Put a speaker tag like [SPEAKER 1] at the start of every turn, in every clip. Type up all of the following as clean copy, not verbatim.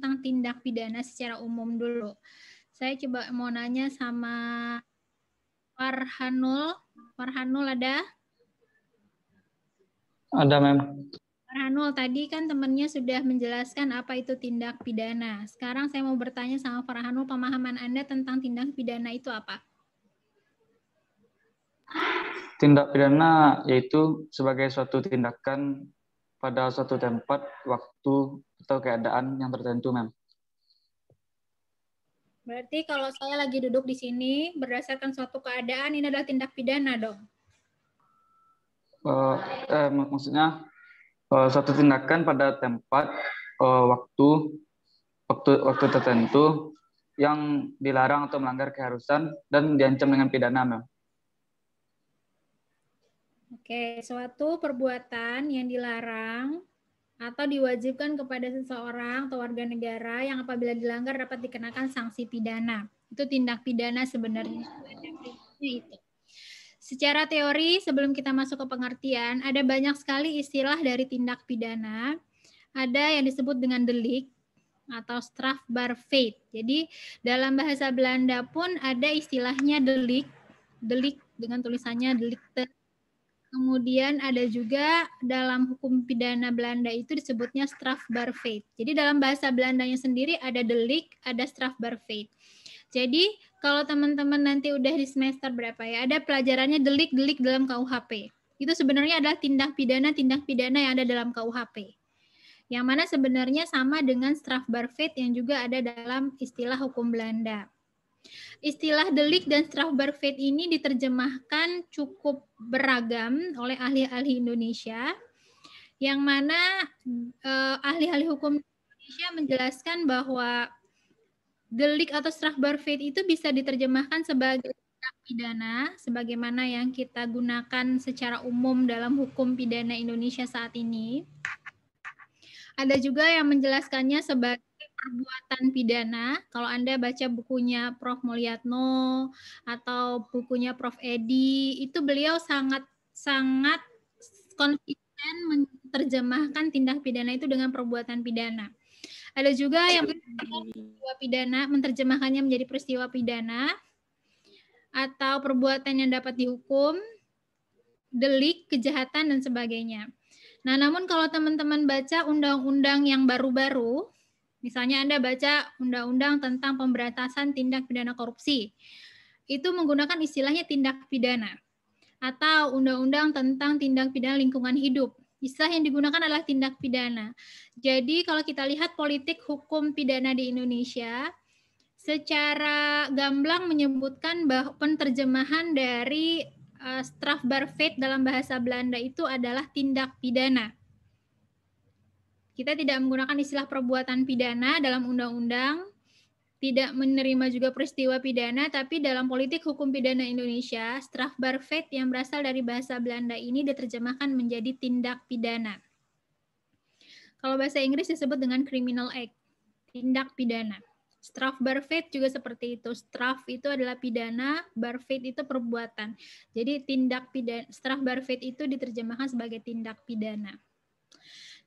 [SPEAKER 1] tentang tindak pidana secara umum dulu. Saya coba mau nanya sama Farhanul. Farhanul ada?
[SPEAKER 2] Ada, Mem.
[SPEAKER 1] Farhanul, tadi kan temannya sudah menjelaskan apa itu tindak pidana. Sekarang saya mau bertanya sama Farhanul, pemahaman Anda tentang tindak pidana itu apa?
[SPEAKER 2] Tindak pidana yaitu sebagai suatu tindakan pada suatu tempat, waktu, atau keadaan yang tertentu, Mem.
[SPEAKER 1] Berarti kalau saya lagi duduk di sini berdasarkan suatu keadaan, ini adalah tindak pidana dong?
[SPEAKER 2] Maksudnya suatu tindakan pada tempat, waktu tertentu yang dilarang atau melanggar keharusan dan diancam dengan pidana, Mem.
[SPEAKER 1] Oke, suatu perbuatan yang dilarang atau diwajibkan kepada seseorang atau warga negara yang apabila dilanggar dapat dikenakan sanksi pidana. Itu tindak pidana sebenarnya. Itu. Secara teori, sebelum kita masuk ke pengertian, ada banyak sekali istilah dari tindak pidana. Ada yang disebut dengan delik atau strafbaarfeit. Jadi dalam bahasa Belanda pun ada istilahnya delik dengan tulisannya delikte. Kemudian ada juga dalam hukum pidana Belanda itu disebutnya strafbaarfeit. Jadi dalam bahasa Belandanya sendiri ada delik, ada strafbaarfeit. Jadi kalau teman-teman nanti udah di semester berapa ya, ada pelajarannya delik-delik dalam KUHP. Itu sebenarnya adalah tindak pidana yang ada dalam KUHP. Yang mana sebenarnya sama dengan strafbaarfeit yang juga ada dalam istilah hukum Belanda. Istilah delik dan strafbaarfeit ini diterjemahkan cukup beragam oleh ahli-ahli Indonesia, yang mana ahli-ahli hukum Indonesia menjelaskan bahwa delik atau strafbaarfeit itu bisa diterjemahkan sebagai tindak pidana, sebagaimana yang kita gunakan secara umum dalam hukum pidana Indonesia saat ini. Ada juga yang menjelaskannya sebagai perbuatan pidana. Kalau Anda baca bukunya Prof. Mulyatno atau bukunya Prof. Edi, itu beliau sangat konsisten menerjemahkan tindak pidana itu dengan perbuatan pidana. Ada juga yang peristiwa pidana, menerjemahkannya menjadi peristiwa pidana atau perbuatan yang dapat dihukum, delik, kejahatan, dan sebagainya. Nah, namun kalau teman-teman baca undang-undang yang baru-baru, misalnya Anda baca undang-undang tentang pemberantasan tindak pidana korupsi, itu menggunakan istilahnya tindak pidana. Atau undang-undang tentang tindak pidana lingkungan hidup, istilah yang digunakan adalah tindak pidana. Jadi kalau kita lihat politik hukum pidana di Indonesia, secara gamblang menyebutkan bahwa penerjemahan dari strafbaarfeit dalam bahasa Belanda itu adalah tindak pidana. Kita tidak menggunakan istilah perbuatan pidana dalam undang-undang, tidak menerima juga peristiwa pidana, tapi dalam politik hukum pidana Indonesia, strafbaarfeit yang berasal dari bahasa Belanda ini diterjemahkan menjadi tindak pidana. Kalau bahasa Inggris disebut dengan criminal act, tindak pidana. Strafbaarfeit juga seperti itu. Straf itu adalah pidana, baarfeit itu perbuatan. Jadi tindak pidana, strafbaarfeit itu diterjemahkan sebagai tindak pidana.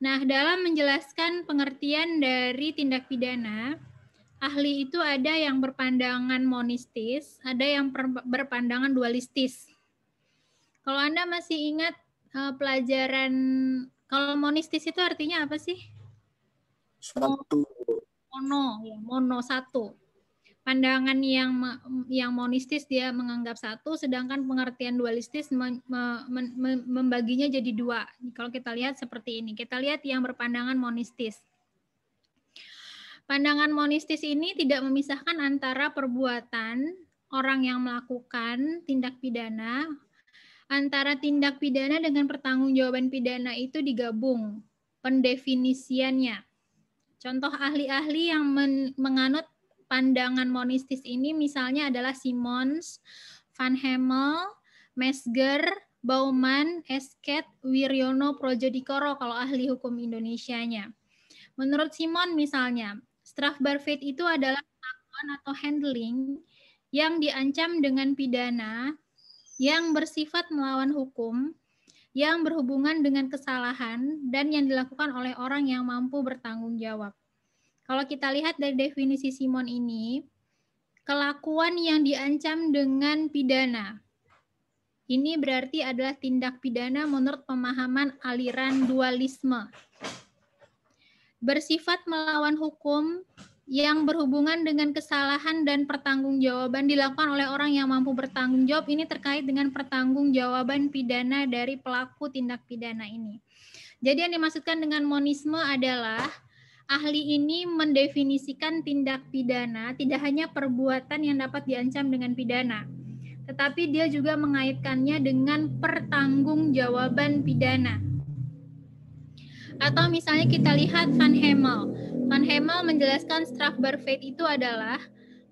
[SPEAKER 1] Nah, dalam menjelaskan pengertian dari tindak pidana, ahli itu ada yang berpandangan monistis, ada yang berpandangan dualistis. Kalau Anda masih ingat pelajaran, kalau monistis itu artinya apa sih?
[SPEAKER 3] Satu.
[SPEAKER 1] Mono satu. Pandangan yang monistis dia menganggap satu, sedangkan pengertian dualistis membaginya jadi dua. Kalau kita lihat seperti ini, kita lihat yang berpandangan monistis. Pandangan monistis ini tidak memisahkan antara perbuatan orang yang melakukan tindak pidana, antara tindak pidana dengan pertanggungjawaban pidana itu digabung pendefinisiannya. Contoh ahli-ahli yang menganut pandangan monistis ini misalnya adalah Simons, Van Hemel, Mesger, Bauman, Esket, Wiryono, Projodikoro kalau ahli hukum Indonesianya. Menurut Simon misalnya, strafbaarfeit itu adalah perlakuan atau handling yang diancam dengan pidana yang bersifat melawan hukum, yang berhubungan dengan kesalahan, dan yang dilakukan oleh orang yang mampu bertanggung jawab. Kalau kita lihat dari definisi Simon ini, kelakuan yang diancam dengan pidana. Ini berarti adalah tindak pidana menurut pemahaman aliran dualisme. Bersifat melawan hukum yang berhubungan dengan kesalahan dan pertanggungjawaban dilakukan oleh orang yang mampu bertanggung jawab. Ini terkait dengan pertanggungjawaban pidana dari pelaku tindak pidana ini. Jadi yang dimaksudkan dengan monisme adalah ahli ini mendefinisikan tindak pidana tidak hanya perbuatan yang dapat diancam dengan pidana, tetapi dia juga mengaitkannya dengan pertanggungjawaban pidana. Atau misalnya kita lihat Van Hemel. Van Hemel menjelaskan strafbarfeit itu adalah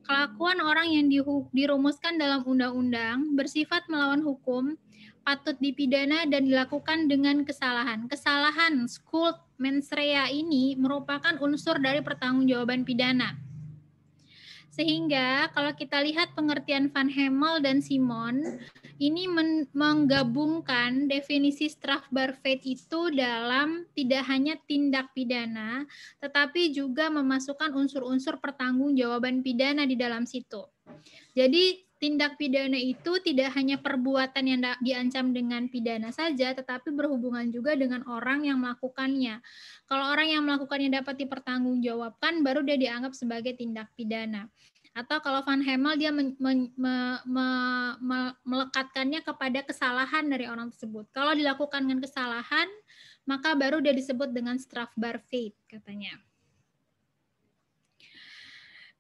[SPEAKER 1] kelakuan orang yang dirumuskan dalam undang-undang bersifat melawan hukum, patut dipidana dan dilakukan dengan kesalahan. Kesalahan skuld mens rea ini merupakan unsur dari pertanggungjawaban pidana. Sehingga kalau kita lihat pengertian Van Hemel dan Simon, ini menggabungkan definisi strafbarfeit itu dalam tidak hanya tindak pidana, tetapi juga memasukkan unsur-unsur pertanggungjawaban pidana di dalam situ. Jadi tindak pidana itu tidak hanya perbuatan yang diancam dengan pidana saja, tetapi berhubungan juga dengan orang yang melakukannya. Kalau orang yang melakukannya dapat dipertanggungjawabkan, baru dia dianggap sebagai tindak pidana. Atau kalau Van Hemel dia melekatkannya kepada kesalahan dari orang tersebut. Kalau dilakukan dengan kesalahan, maka baru dia disebut dengan strafbarfeit katanya.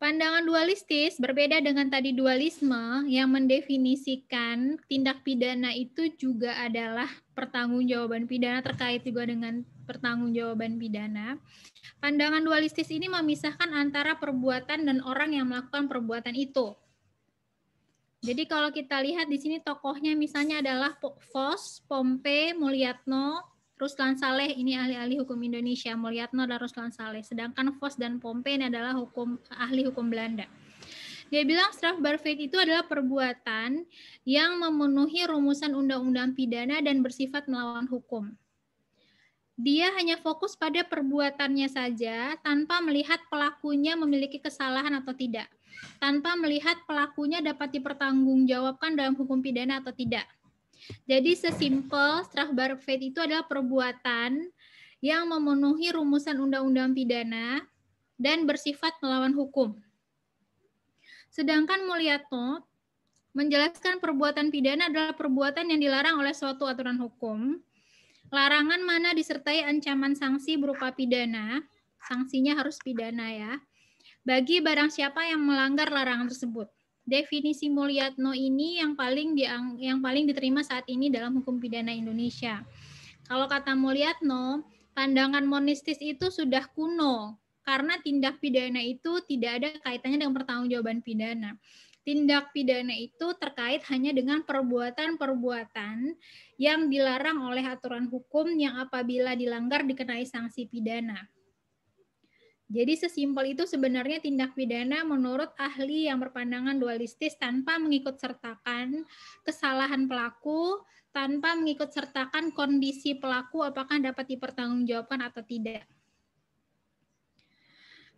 [SPEAKER 1] Pandangan dualistis berbeda dengan tadi dualisme yang mendefinisikan tindak pidana itu juga adalah pertanggungjawaban pidana, terkait juga dengan pertanggungjawaban pidana. Pandangan dualistis ini memisahkan antara perbuatan dan orang yang melakukan perbuatan itu. Jadi kalau kita lihat di sini tokohnya misalnya adalah Vos, Pompe, Mulyatno, Ruslan Saleh, ini ahli-ahli hukum Indonesia, Mulyatno dan Ruslan Saleh. Sedangkan Vos dan Pompe ini adalah ahli hukum Belanda. Dia bilang strafbarfeit itu adalah perbuatan yang memenuhi rumusan undang-undang pidana dan bersifat melawan hukum. Dia hanya fokus pada perbuatannya saja tanpa melihat pelakunya memiliki kesalahan atau tidak. Tanpa melihat pelakunya dapat dipertanggungjawabkan dalam hukum pidana atau tidak. Jadi sesimpel strafbarfeit itu adalah perbuatan yang memenuhi rumusan undang-undang pidana dan bersifat melawan hukum. Sedangkan Mulyatno menjelaskan perbuatan pidana adalah perbuatan yang dilarang oleh suatu aturan hukum. Larangan mana disertai ancaman sanksi berupa pidana, sanksinya harus pidana ya, bagi barang siapa yang melanggar larangan tersebut. Definisi Mulyatno ini yang paling diterima saat ini dalam hukum pidana Indonesia. Kalau kata Mulyatno, pandangan monistis itu sudah kuno karena tindak pidana itu tidak ada kaitannya dengan pertanggungjawaban pidana. Tindak pidana itu terkait hanya dengan perbuatan-perbuatan yang dilarang oleh aturan hukum yang apabila dilanggar dikenai sanksi pidana. Jadi sesimpel itu sebenarnya tindak pidana menurut ahli yang berpandangan dualistis tanpa mengikut sertakan kesalahan pelaku, tanpa mengikut sertakan kondisi pelaku apakah dapat dipertanggungjawabkan atau tidak.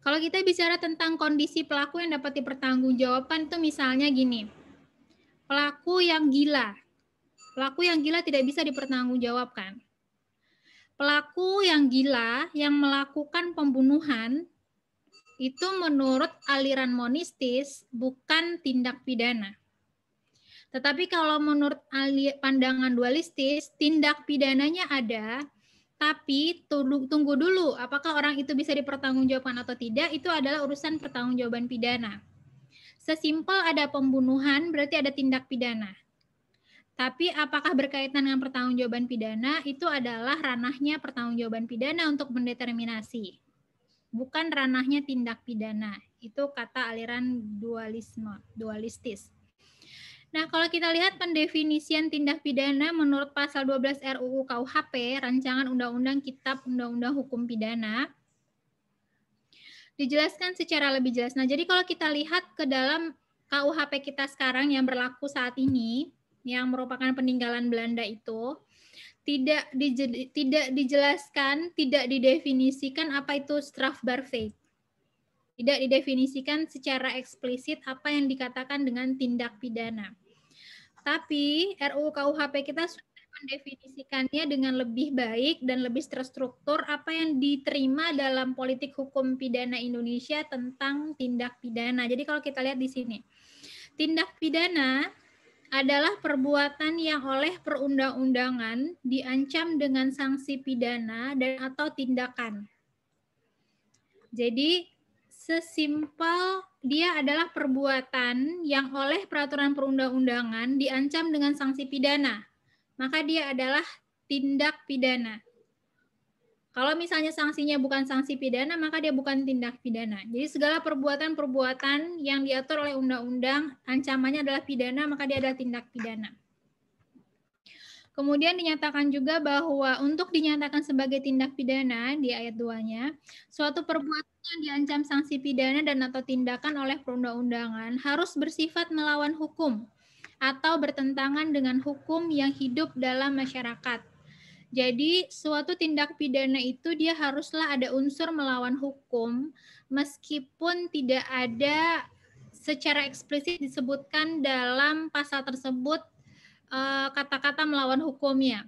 [SPEAKER 1] Kalau kita bicara tentang kondisi pelaku yang dapat dipertanggungjawabkan itu misalnya gini, pelaku yang gila. Pelaku yang gila tidak bisa dipertanggungjawabkan. Pelaku yang gila yang melakukan pembunuhan itu menurut aliran monistis bukan tindak pidana. Tetapi kalau menurut pandangan dualistis, tindak pidananya ada, tapi tunggu dulu apakah orang itu bisa dipertanggungjawabkan atau tidak, itu adalah urusan pertanggungjawaban pidana. Sesimpel ada pembunuhan berarti ada tindak pidana. Tapi apakah berkaitan dengan pertanggungjawaban pidana, itu adalah ranahnya pertanggungjawaban pidana untuk mendeterminasi. Bukan ranahnya tindak pidana. Itu kata aliran dualistis. Nah, kalau kita lihat pendefinisian tindak pidana menurut pasal 12 RUU KUHP, Rancangan Undang-Undang Kitab Undang-Undang Hukum Pidana, dijelaskan secara lebih jelas. Nah, jadi kalau kita lihat ke dalam KUHP kita sekarang yang berlaku saat ini, yang merupakan peninggalan Belanda itu, tidak dijelaskan, tidak didefinisikan apa itu strafbarfeit. Tidak didefinisikan secara eksplisit apa yang dikatakan dengan tindak pidana. Tapi RUU KUHP kita sudah mendefinisikannya dengan lebih baik dan lebih terstruktur apa yang diterima dalam politik hukum pidana Indonesia tentang tindak pidana. Jadi kalau kita lihat di sini, tindak pidana adalah perbuatan yang oleh perundang-undangan diancam dengan sanksi pidana dan atau tindakan. Jadi sesimpel dia adalah perbuatan yang oleh peraturan perundang-undangan diancam dengan sanksi pidana, maka dia adalah tindak pidana. Kalau misalnya sanksinya bukan sanksi pidana, maka dia bukan tindak pidana. Jadi segala perbuatan-perbuatan yang diatur oleh undang-undang ancamannya adalah pidana, maka dia adalah tindak pidana. Kemudian dinyatakan juga bahwa untuk dinyatakan sebagai tindak pidana di ayat 2-nya, suatu perbuatan yang diancam sanksi pidana dan atau tindakan oleh perundang-undangan harus bersifat melawan hukum atau bertentangan dengan hukum yang hidup dalam masyarakat. Jadi suatu tindak pidana itu dia haruslah ada unsur melawan hukum meskipun tidak ada secara eksplisit disebutkan dalam pasal tersebut kata-kata melawan hukumnya.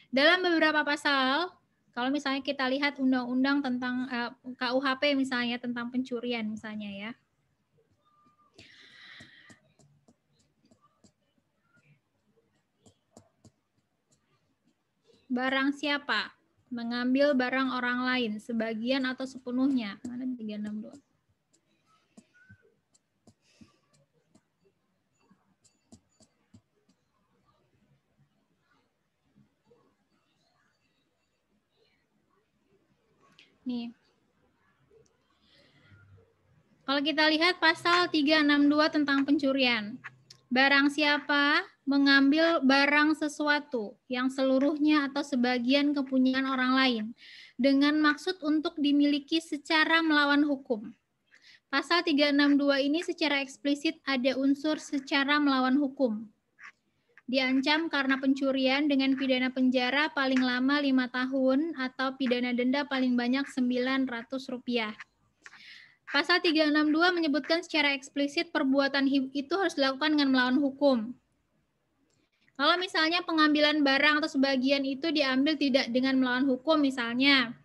[SPEAKER 1] Dalam beberapa pasal, kalau misalnya kita lihat undang-undang tentang KUHP misalnya tentang pencurian misalnya ya. Barang siapa mengambil barang orang lain sebagian atau sepenuhnya. Mana 362? Nih. Kalau kita lihat pasal 362 tentang pencurian. Barang siapa mengambil barang sesuatu yang seluruhnya atau sebagian kepunyaan orang lain dengan maksud untuk dimiliki secara melawan hukum. Pasal 362 ini secara eksplisit ada unsur secara melawan hukum. Diancam karena pencurian dengan pidana penjara paling lama 5 tahun atau pidana denda paling banyak Rp900. Pasal 362 menyebutkan secara eksplisit perbuatan itu harus dilakukan dengan melawan hukum. Kalau misalnya pengambilan barang atau sebagian itu diambil tidak dengan melawan hukum misalnya,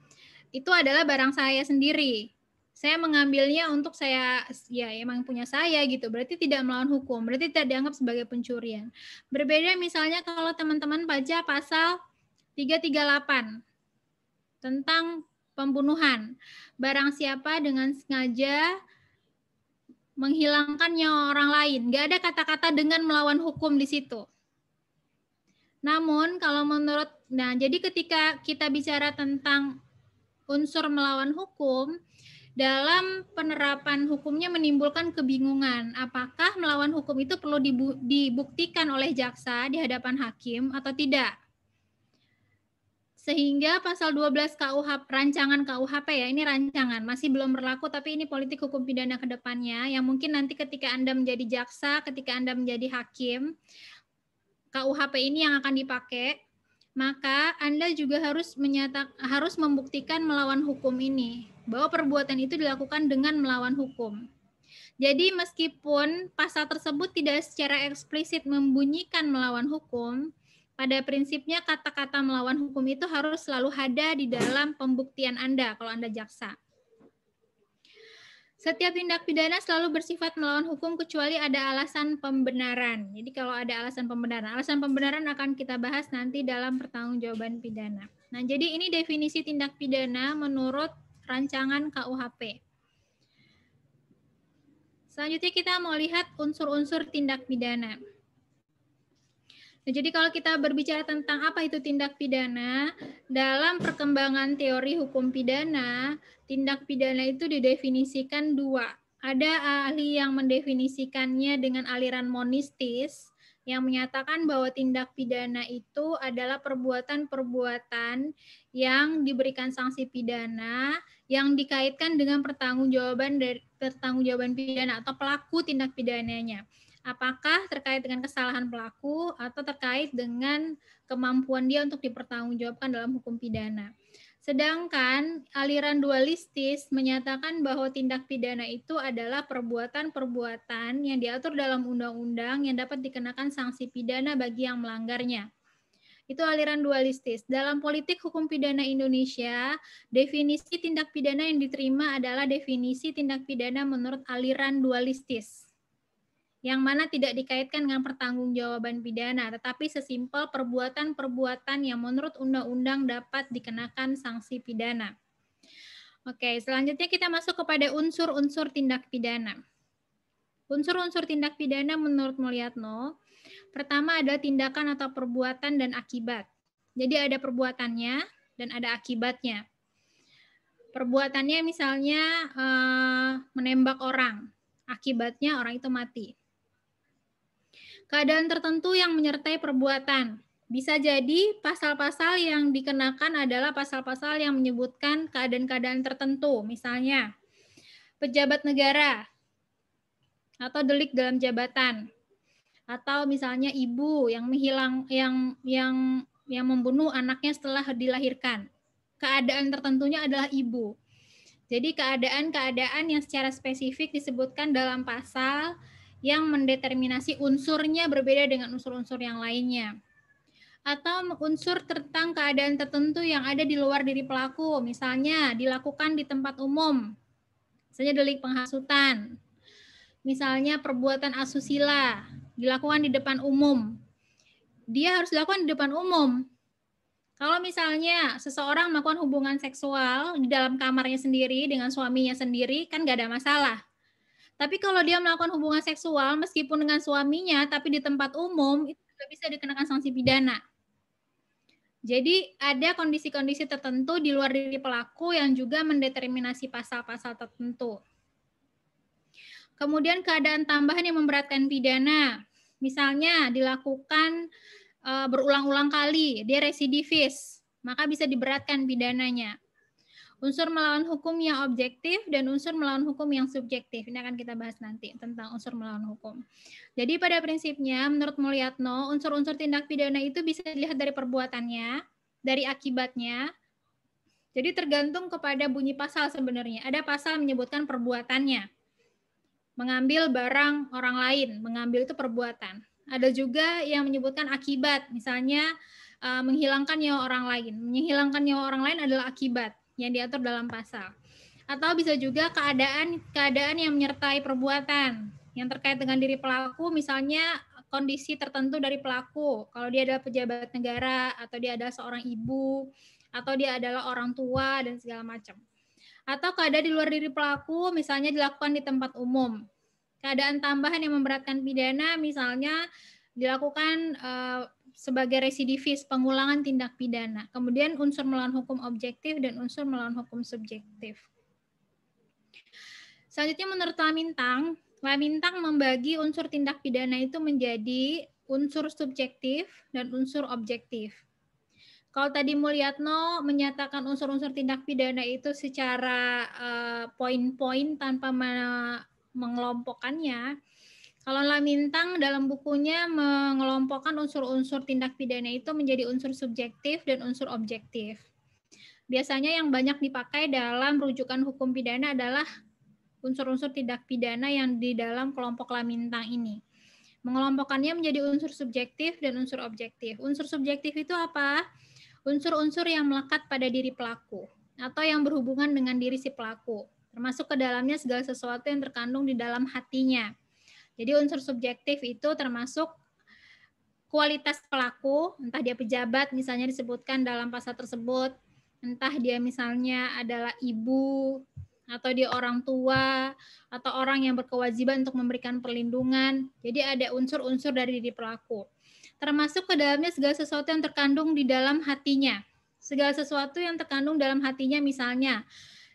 [SPEAKER 1] itu adalah barang saya sendiri. Saya mengambilnya untuk saya, ya emang punya saya gitu, berarti tidak melawan hukum, berarti tidak dianggap sebagai pencurian. Berbeda misalnya kalau teman-teman baca pasal 338 tentang pembunuhan. Barang siapa dengan sengaja menghilangkan nyawa orang lain. Nggak ada kata-kata dengan melawan hukum di situ. Namun kalau menurut, jadi ketika kita bicara tentang unsur melawan hukum, dalam penerapan hukumnya menimbulkan kebingungan. Apakah melawan hukum itu perlu dibuktikan oleh jaksa di hadapan hakim atau tidak? Sehingga pasal 12 KUHP, rancangan KUHP ya, ini rancangan, masih belum berlaku, tapi ini politik hukum pidana ke depannya, yang mungkin nanti ketika Anda menjadi jaksa, ketika Anda menjadi hakim, KUHP ini yang akan dipakai, maka Anda juga harus membuktikan melawan hukum ini, bahwa perbuatan itu dilakukan dengan melawan hukum. Jadi meskipun pasal tersebut tidak secara eksplisit membunyikan melawan hukum, pada prinsipnya kata-kata melawan hukum itu harus selalu ada di dalam pembuktian Anda kalau Anda jaksa. Setiap tindak pidana selalu bersifat melawan hukum kecuali ada alasan pembenaran. Jadi kalau ada alasan pembenaran akan kita bahas nanti dalam pertanggungjawaban pidana. Nah, jadi ini definisi tindak pidana menurut rancangan KUHP. Selanjutnya kita mau lihat unsur-unsur tindak pidana. Nah, jadi kalau kita berbicara tentang apa itu tindak pidana, dalam perkembangan teori hukum pidana, tindak pidana itu didefinisikan dua. Ada ahli yang mendefinisikannya dengan aliran monistis, yang menyatakan bahwa tindak pidana itu adalah perbuatan-perbuatan yang diberikan sanksi pidana, yang dikaitkan dengan pertanggungjawaban pidana atau pelaku tindak pidananya. Apakah terkait dengan kesalahan pelaku atau terkait dengan kemampuan dia untuk dipertanggungjawabkan dalam hukum pidana. Sedangkan aliran dualistis menyatakan bahwa tindak pidana itu adalah perbuatan-perbuatan yang diatur dalam undang-undang yang dapat dikenakan sanksi pidana bagi yang melanggarnya. Itu aliran dualistis. Dalam politik hukum pidana Indonesia, definisi tindak pidana yang diterima adalah definisi tindak pidana menurut aliran dualistis, yang mana tidak dikaitkan dengan pertanggungjawaban pidana, tetapi sesimpel perbuatan-perbuatan yang menurut undang-undang dapat dikenakan sanksi pidana. Oke, selanjutnya kita masuk kepada unsur-unsur tindak pidana. Unsur-unsur tindak pidana menurut Mulyatno, pertama ada tindakan atau perbuatan dan akibat. Jadi ada perbuatannya dan ada akibatnya. Perbuatannya misalnya menembak orang, akibatnya orang itu mati. Keadaan tertentu yang menyertai perbuatan. Bisa jadi pasal-pasal yang dikenakan adalah pasal-pasal yang menyebutkan keadaan-keadaan tertentu. Misalnya, pejabat negara atau delik dalam jabatan. Atau misalnya ibu yang membunuh anaknya setelah dilahirkan. Keadaan tertentunya adalah ibu. Jadi keadaan-keadaan yang secara spesifik disebutkan dalam pasal yang mendeterminasi unsurnya berbeda dengan unsur-unsur yang lainnya. Atau unsur tentang keadaan tertentu yang ada di luar diri pelaku, misalnya dilakukan di tempat umum, misalnya delik penghasutan, misalnya perbuatan asusila, dilakukan di depan umum. Dia harus dilakukan di depan umum. Kalau misalnya seseorang melakukan hubungan seksual di dalam kamarnya sendiri dengan suaminya sendiri, kan nggak ada masalah. Tapi kalau dia melakukan hubungan seksual meskipun dengan suaminya, tapi di tempat umum, itu juga bisa dikenakan sanksi pidana. Jadi ada kondisi-kondisi tertentu di luar diri pelaku yang juga mendeterminasi pasal-pasal tertentu. Kemudian keadaan tambahan yang memberatkan pidana. Misalnya dilakukan berulang-ulang kali, dia residivis, maka bisa diberatkan pidananya. Unsur melawan hukum yang objektif dan unsur melawan hukum yang subjektif. Ini akan kita bahas nanti tentang unsur melawan hukum. Jadi pada prinsipnya menurut Mulyatno, unsur-unsur tindak pidana itu bisa dilihat dari perbuatannya, dari akibatnya. Jadi tergantung kepada bunyi pasal sebenarnya. Ada pasal menyebutkan perbuatannya. Mengambil barang orang lain, mengambil itu perbuatan. Ada juga yang menyebutkan akibat, misalnya menghilangkan nyawa orang lain. Menghilangkan nyawa orang lain adalah akibat yang diatur dalam pasal. Atau bisa juga keadaan yang menyertai perbuatan yang terkait dengan diri pelaku, misalnya kondisi tertentu dari pelaku. Kalau dia adalah pejabat negara, atau dia adalah seorang ibu, atau dia adalah orang tua, dan segala macam. Atau keadaan di luar diri pelaku, misalnya dilakukan di tempat umum. Keadaan tambahan yang memberatkan pidana, misalnya dilakukan sebagai residivis, pengulangan tindak pidana. Kemudian unsur melawan hukum objektif dan unsur melawan hukum subjektif. Selanjutnya menurut Lamintang membagi unsur tindak pidana itu menjadi unsur subjektif dan unsur objektif. Kalau tadi Mulyatno menyatakan unsur-unsur tindak pidana itu secara poin-poin tanpa mengelompokkannya, kalau Lamintang dalam bukunya mengelompokkan unsur-unsur tindak pidana itu menjadi unsur subjektif dan unsur objektif. Biasanya yang banyak dipakai dalam rujukan hukum pidana adalah unsur-unsur tindak pidana yang di dalam kelompok Lamintang ini. Mengelompokkannya menjadi unsur subjektif dan unsur objektif. Unsur subjektif itu apa? Unsur-unsur yang melekat pada diri pelaku atau yang berhubungan dengan diri si pelaku, termasuk ke dalamnya segala sesuatu yang terkandung di dalam hatinya. Jadi unsur subjektif itu termasuk kualitas pelaku, entah dia pejabat misalnya disebutkan dalam pasal tersebut, entah dia misalnya adalah ibu, atau dia orang tua, atau orang yang berkewajiban untuk memberikan perlindungan. Jadi ada unsur-unsur dari diri pelaku. Termasuk ke dalamnya segala sesuatu yang terkandung di dalam hatinya. Segala sesuatu yang terkandung dalam hatinya misalnya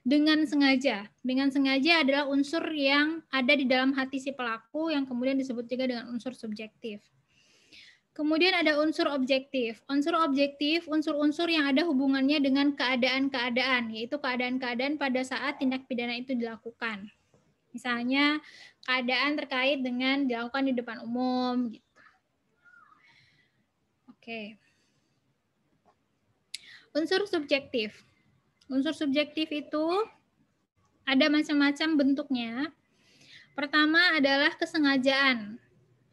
[SPEAKER 1] dengan sengaja. Dengan sengaja adalah unsur yang ada di dalam hati si pelaku yang kemudian disebut juga dengan unsur subjektif. Kemudian ada unsur objektif. Unsur objektif, unsur-unsur yang ada hubungannya dengan keadaan-keadaan, yaitu keadaan-keadaan pada saat tindak pidana itu dilakukan. Misalnya keadaan terkait dengan dilakukan di depan umum. Gitu. Oke. Unsur subjektif. Unsur subjektif itu ada macam-macam bentuknya. Pertama adalah kesengajaan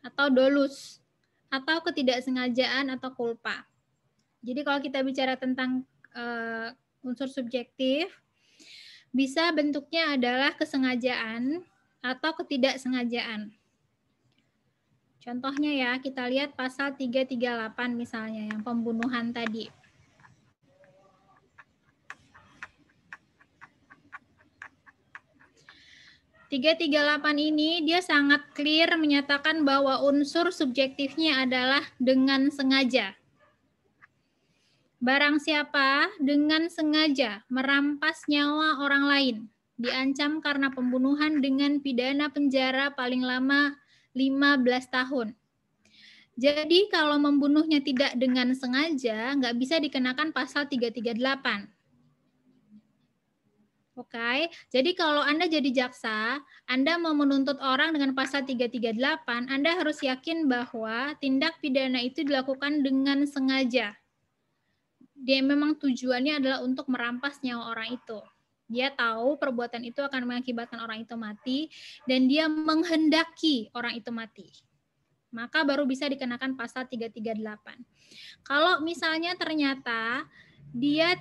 [SPEAKER 1] atau dolus, atau ketidaksengajaan atau culpa. Jadi kalau kita bicara tentang unsur subjektif, bisa bentuknya adalah kesengajaan atau ketidaksengajaan. Contohnya ya, kita lihat pasal 338 misalnya, yang pembunuhan tadi. .338 ini dia sangat clear menyatakan bahwa unsur subjektifnya adalah dengan sengaja. Barang siapa dengan sengaja merampas nyawa orang lain, diancam karena pembunuhan dengan pidana penjara paling lama 15 tahun. Jadi kalau membunuhnya tidak dengan sengaja, nggak bisa dikenakan pasal 338. Oke, jadi kalau Anda jadi jaksa, Anda mau menuntut orang dengan pasal 338, Anda harus yakin bahwa tindak pidana itu dilakukan dengan sengaja. Dia memang tujuannya adalah untuk merampas nyawa orang itu. Dia tahu perbuatan itu akan mengakibatkan orang itu mati, dan dia menghendaki orang itu mati. Maka baru bisa dikenakan pasal 338. Kalau misalnya ternyata dia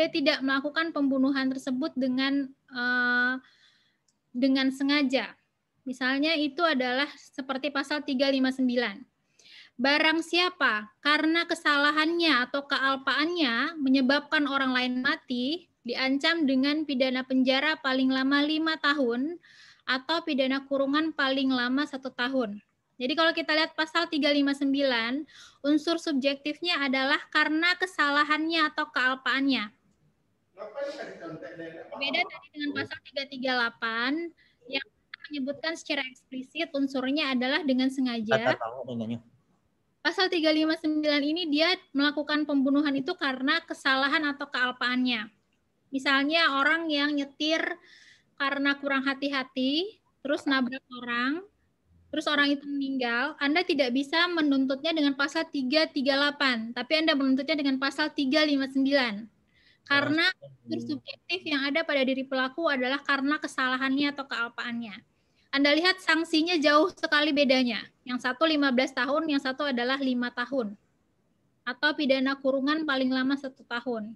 [SPEAKER 1] tidak melakukan pembunuhan tersebut dengan sengaja. Misalnya itu adalah seperti pasal 359. Barang siapa karena kesalahannya atau kealpaannya menyebabkan orang lain mati, diancam dengan pidana penjara paling lama 5 tahun atau pidana kurungan paling lama 1 tahun. Jadi kalau kita lihat pasal 359, unsur subjektifnya adalah karena kesalahannya atau kealpaannya. Beda tadi dengan pasal 338 yang menyebutkan secara eksplisit unsurnya adalah dengan sengaja. Pasal 359 ini dia melakukan pembunuhan itu karena kesalahan atau kealpaannya. Misalnya orang yang nyetir karena kurang hati-hati, terus nabrak orang, terus orang itu meninggal, Anda tidak bisa menuntutnya dengan pasal 338, tapi Anda menuntutnya dengan pasal 359. Karena unsur subjektif yang ada pada diri pelaku adalah karena kesalahannya atau kealpaannya. Anda lihat sanksinya jauh sekali bedanya. Yang satu 15 tahun, yang satu adalah 5 tahun. Atau pidana kurungan paling lama 1 tahun.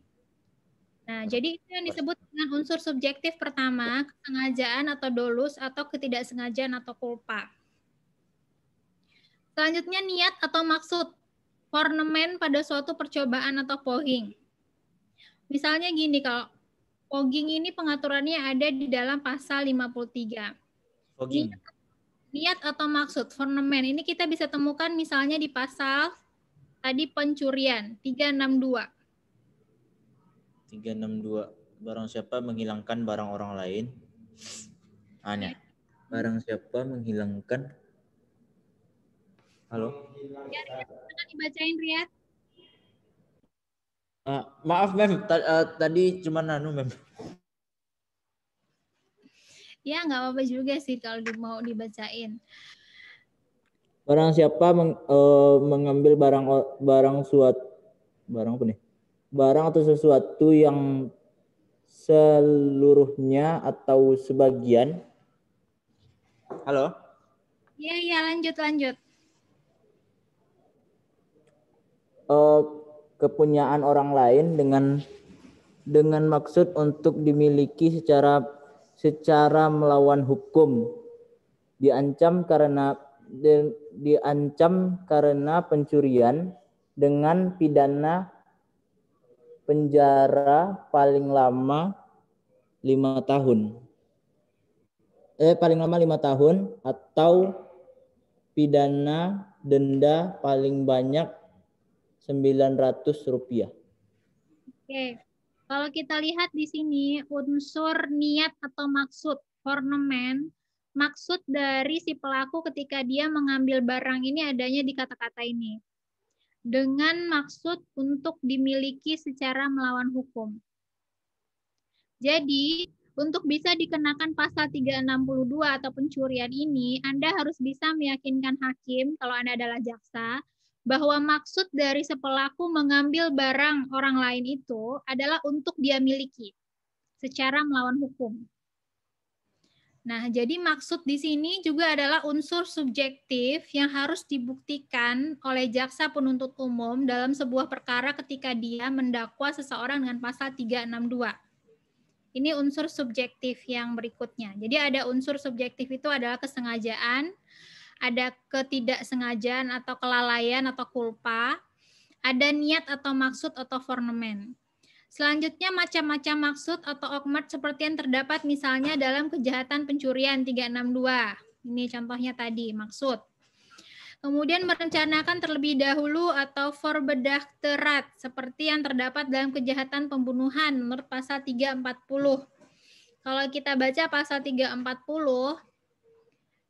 [SPEAKER 1] Nah, jadi itu yang disebut dengan unsur subjektif pertama, kesengajaan atau dolus, atau ketidaksengajaan atau culpa. Selanjutnya niat atau maksud, forenemen pada suatu percobaan atau fogging. Misalnya gini, kalau fogging ini pengaturannya ada di dalam pasal 53. Niat atau maksud, forenemen, ini kita bisa temukan misalnya di pasal tadi pencurian, 362.
[SPEAKER 4] 362. Barang siapa menghilangkan barang orang lain. Aneh. Barang siapa menghilangkan. Halo?
[SPEAKER 1] Ya, Riyad, silakan dibacain, Riyad.
[SPEAKER 4] Maaf, Mem. Tadi cuma Mem.
[SPEAKER 1] Ya, nggak apa-apa juga sih kalau mau dibacain.
[SPEAKER 4] Barang siapa mengambil barang apa nih? Barang atau sesuatu yang seluruhnya atau sebagian. Halo?
[SPEAKER 1] Iya, lanjut.
[SPEAKER 4] Kepunyaan orang lain dengan maksud untuk dimiliki secara melawan hukum, diancam karena pencurian dengan pidana penjara paling lama 5 tahun. Paling lama 5 tahun atau pidana denda paling banyak Rp900.
[SPEAKER 1] Oke. Kalau kita lihat di sini unsur niat atau maksud, forenemen, maksud dari si pelaku ketika dia mengambil barang ini adanya di kata-kata ini. Dengan maksud untuk dimiliki secara melawan hukum. Jadi, untuk bisa dikenakan pasal 362 atau pencurian ini, Anda harus bisa meyakinkan hakim, kalau Anda adalah jaksa, bahwa maksud dari sepelaku mengambil barang orang lain itu adalah untuk dia miliki secara melawan hukum. Nah, jadi maksud di sini juga adalah unsur subjektif yang harus dibuktikan oleh jaksa penuntut umum dalam sebuah perkara ketika dia mendakwa seseorang dengan pasal 362. Ini unsur subjektif yang berikutnya. Jadi ada unsur subjektif itu adalah kesengajaan, ada ketidaksengajaan atau kelalaian atau kulpa, ada niat atau maksud atau fornemen. Selanjutnya macam-macam maksud atau okmat seperti yang terdapat misalnya dalam kejahatan pencurian 362. Ini contohnya tadi, maksud. Kemudian merencanakan terlebih dahulu atau forbedachterat seperti yang terdapat dalam kejahatan pembunuhan menurut pasal 340. Kalau kita baca pasal 340,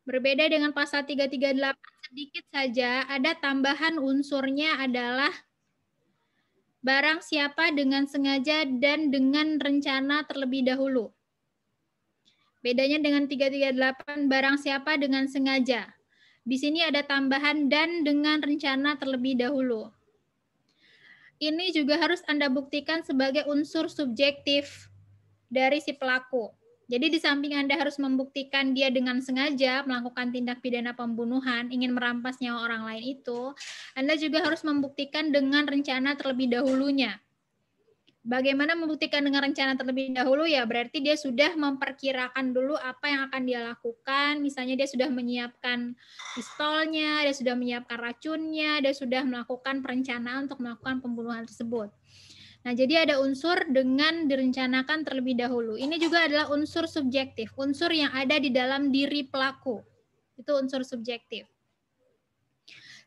[SPEAKER 1] berbeda dengan pasal 338 sedikit saja, ada tambahan unsurnya adalah barang siapa dengan sengaja dan dengan rencana terlebih dahulu. Bedanya dengan 338 barang siapa dengan sengaja. Di sini ada tambahan dan dengan rencana terlebih dahulu. Ini juga harus Anda buktikan sebagai unsur subjektif dari si pelaku. Jadi di samping Anda harus membuktikan dia dengan sengaja melakukan tindak pidana pembunuhan, ingin merampas nyawa orang lain itu, Anda juga harus membuktikan dengan rencana terlebih dahulunya. Bagaimana membuktikan dengan rencana terlebih dahulu? Ya berarti dia sudah memperkirakan dulu apa yang akan dia lakukan. Misalnya dia sudah menyiapkan pistolnya, dia sudah menyiapkan racunnya, dia sudah melakukan perencanaan untuk melakukan pembunuhan tersebut. Nah, jadi ada unsur dengan direncanakan terlebih dahulu. Ini juga adalah unsur subjektif, unsur yang ada di dalam diri pelaku. Itu unsur subjektif.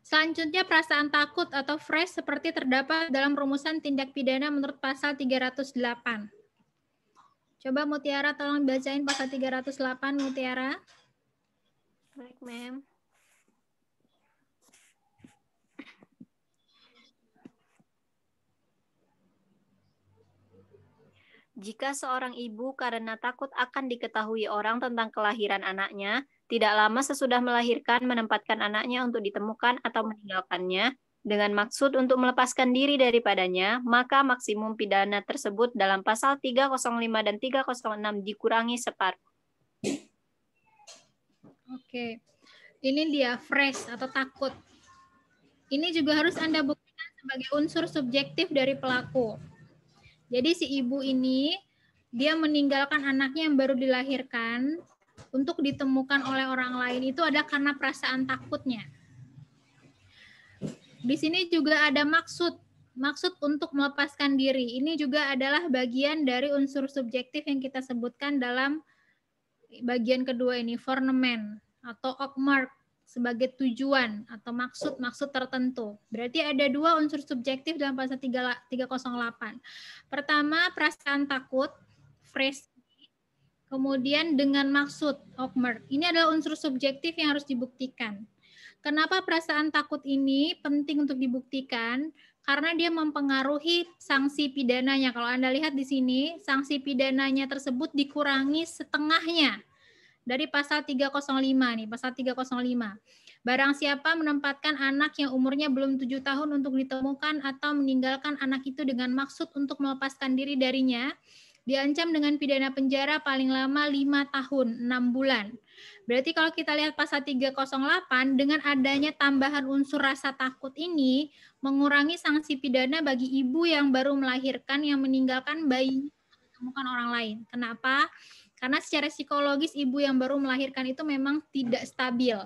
[SPEAKER 1] Selanjutnya perasaan takut atau fresh seperti terdapat dalam rumusan tindak pidana menurut pasal 308. Coba Mutiara tolong bacain pasal 308, Mutiara.
[SPEAKER 5] Baik, Ma'am. Jika seorang ibu karena takut akan diketahui orang tentang kelahiran anaknya, tidak lama sesudah melahirkan menempatkan anaknya untuk ditemukan atau meninggalkannya dengan maksud untuk melepaskan diri daripadanya, maka maksimum pidana tersebut dalam pasal 305 dan 306 dikurangi separuh.
[SPEAKER 1] Oke. Ini dia fresh atau takut. Ini juga harus Anda buktikan sebagai unsur subjektif dari pelaku. Jadi si ibu ini, dia meninggalkan anaknya yang baru dilahirkan untuk ditemukan oleh orang lain itu ada karena perasaan takutnya. Di sini juga ada maksud untuk melepaskan diri. Ini juga adalah bagian dari unsur subjektif yang kita sebutkan dalam bagian kedua ini, fornemen atau okmark sebagai tujuan atau maksud tertentu. Berarti ada dua unsur subjektif dalam pasal 308. Pertama, perasaan takut, fresh. Kemudian dengan maksud, okmark. Ini adalah unsur subjektif yang harus dibuktikan. Kenapa perasaan takut ini penting untuk dibuktikan? Karena dia mempengaruhi sanksi pidananya. Kalau Anda lihat di sini, sanksi pidananya tersebut dikurangi setengahnya. Dari pasal 305 nih, pasal 305. Barang siapa menempatkan anak yang umurnya belum 7 tahun untuk ditemukan atau meninggalkan anak itu dengan maksud untuk melepaskan diri darinya, diancam dengan pidana penjara paling lama 5 tahun, 6 bulan. Berarti kalau kita lihat pasal 308, dengan adanya tambahan unsur rasa takut ini, mengurangi sanksi pidana bagi ibu yang baru melahirkan yang meninggalkan bayinya ditemukan orang lain. Kenapa? Karena secara psikologis ibu yang baru melahirkan itu memang tidak stabil.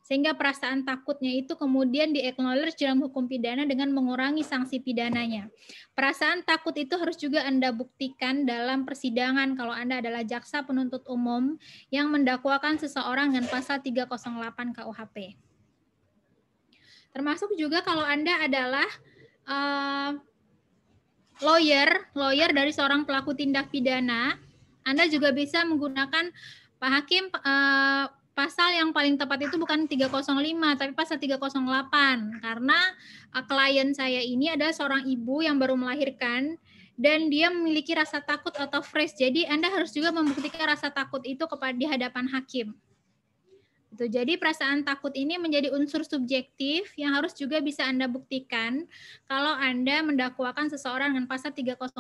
[SPEAKER 1] Sehingga perasaan takutnya itu kemudian di-acknowledge dalam hukum pidana dengan mengurangi sanksi pidananya. Perasaan takut itu harus juga Anda buktikan dalam persidangan kalau Anda adalah jaksa penuntut umum yang mendakwakan seseorang dengan pasal 308 KUHP. Termasuk juga kalau Anda adalah lawyer dari seorang pelaku tindak pidana, Anda juga bisa menggunakan, Pak Hakim, pasal yang paling tepat itu bukan 305, tapi pasal 308. Karena klien saya ini adalah seorang ibu yang baru melahirkan, dan dia memiliki rasa takut atau fresh. Jadi Anda harus juga membuktikan rasa takut itu di hadapan hakim. Itu jadi perasaan takut ini menjadi unsur subjektif yang harus juga bisa Anda buktikan kalau Anda mendakwakan seseorang dengan pasal 308,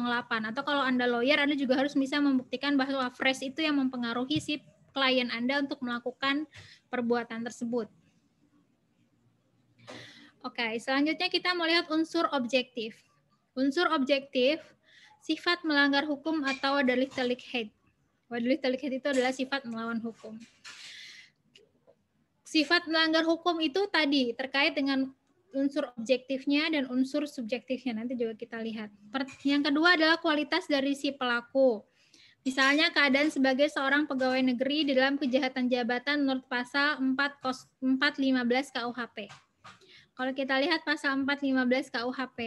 [SPEAKER 1] atau kalau Anda lawyer, Anda juga harus bisa membuktikan bahwa phrase itu yang mempengaruhi si klien Anda untuk melakukan perbuatan tersebut. Oke, selanjutnya kita melihat unsur objektif. Unsur objektif, sifat melanggar hukum atau wadalik-talik had. Wadalik-talik had itu adalah sifat melawan hukum. Sifat melanggar hukum itu tadi terkait dengan unsur objektifnya dan unsur subjektifnya. Nanti juga kita lihat. Yang kedua adalah kualitas dari si pelaku. Misalnya keadaan sebagai seorang pegawai negeri di dalam kejahatan jabatan menurut pasal 415 KUHP. Kalau kita lihat pasal 415 KUHP,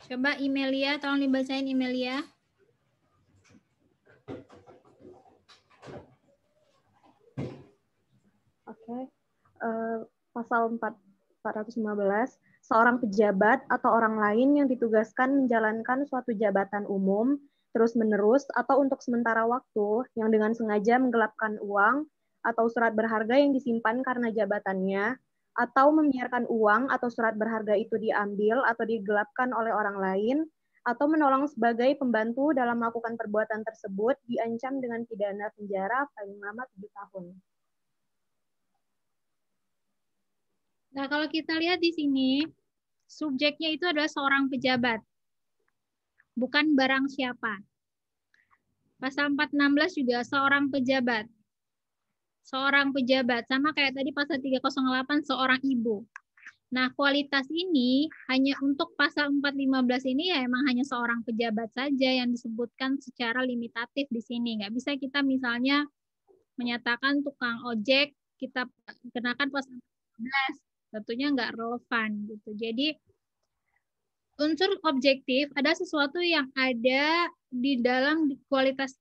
[SPEAKER 1] coba Imelia, tolong dibacain Imelia.
[SPEAKER 6] Oke. Pasal 415, seorang pejabat atau orang lain yang ditugaskan menjalankan suatu jabatan umum terus-menerus atau untuk sementara waktu yang dengan sengaja menggelapkan uang atau surat berharga yang disimpan karena jabatannya, atau membiarkan uang atau surat berharga itu diambil atau digelapkan oleh orang lain, atau menolong sebagai pembantu dalam melakukan perbuatan tersebut, diancam dengan pidana penjara paling lama 7 tahun.
[SPEAKER 1] Nah, kalau kita lihat di sini, subjeknya itu adalah seorang pejabat, bukan barang siapa. Pasal 416 juga seorang pejabat. Seorang pejabat, sama kayak tadi pasal 308 seorang ibu. Nah, kualitas ini hanya untuk pasal 415 ini ya emang hanya seorang pejabat saja yang disebutkan secara limitatif di sini. Nggak bisa kita misalnya menyatakan tukang ojek kita kenakan pasal 415. Tentunya nggak relevan gitu. Jadi unsur objektif ada sesuatu yang ada di dalam kualitas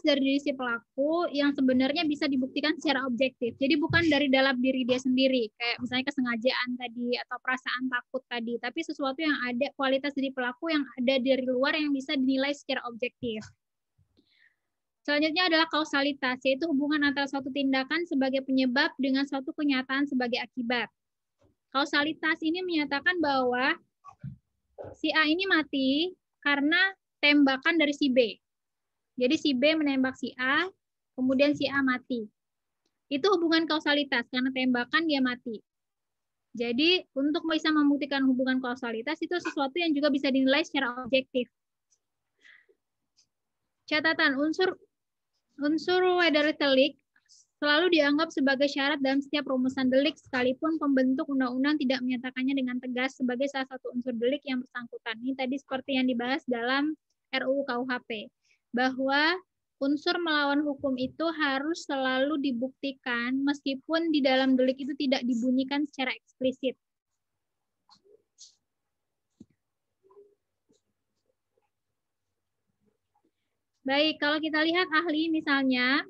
[SPEAKER 1] dari diri si pelaku yang sebenarnya bisa dibuktikan secara objektif. Jadi bukan dari dalam diri dia sendiri, kayak misalnya kesengajaan tadi atau perasaan takut tadi, tapi sesuatu yang ada kualitas dari pelaku yang ada dari luar yang bisa dinilai secara objektif. Selanjutnya adalah kausalitas, yaitu hubungan antara suatu tindakan sebagai penyebab dengan suatu kenyataan sebagai akibat. Kausalitas ini menyatakan bahwa si A ini mati karena tembakan dari si B. Jadi si B menembak si A, kemudian si A mati. Itu hubungan kausalitas, karena tembakan dia mati. Jadi untuk bisa membuktikan hubungan kausalitas itu sesuatu yang juga bisa dinilai secara objektif. Catatan, unsur wedertelik selalu dianggap sebagai syarat dalam setiap rumusan delik, sekalipun pembentuk undang-undang tidak menyatakannya dengan tegas sebagai salah satu unsur delik yang bersangkutan. Ini tadi seperti yang dibahas dalam RUU KUHP, bahwa unsur melawan hukum itu harus selalu dibuktikan meskipun di dalam delik itu tidak dibunyikan secara eksplisit. Baik, kalau kita lihat ahli misalnya,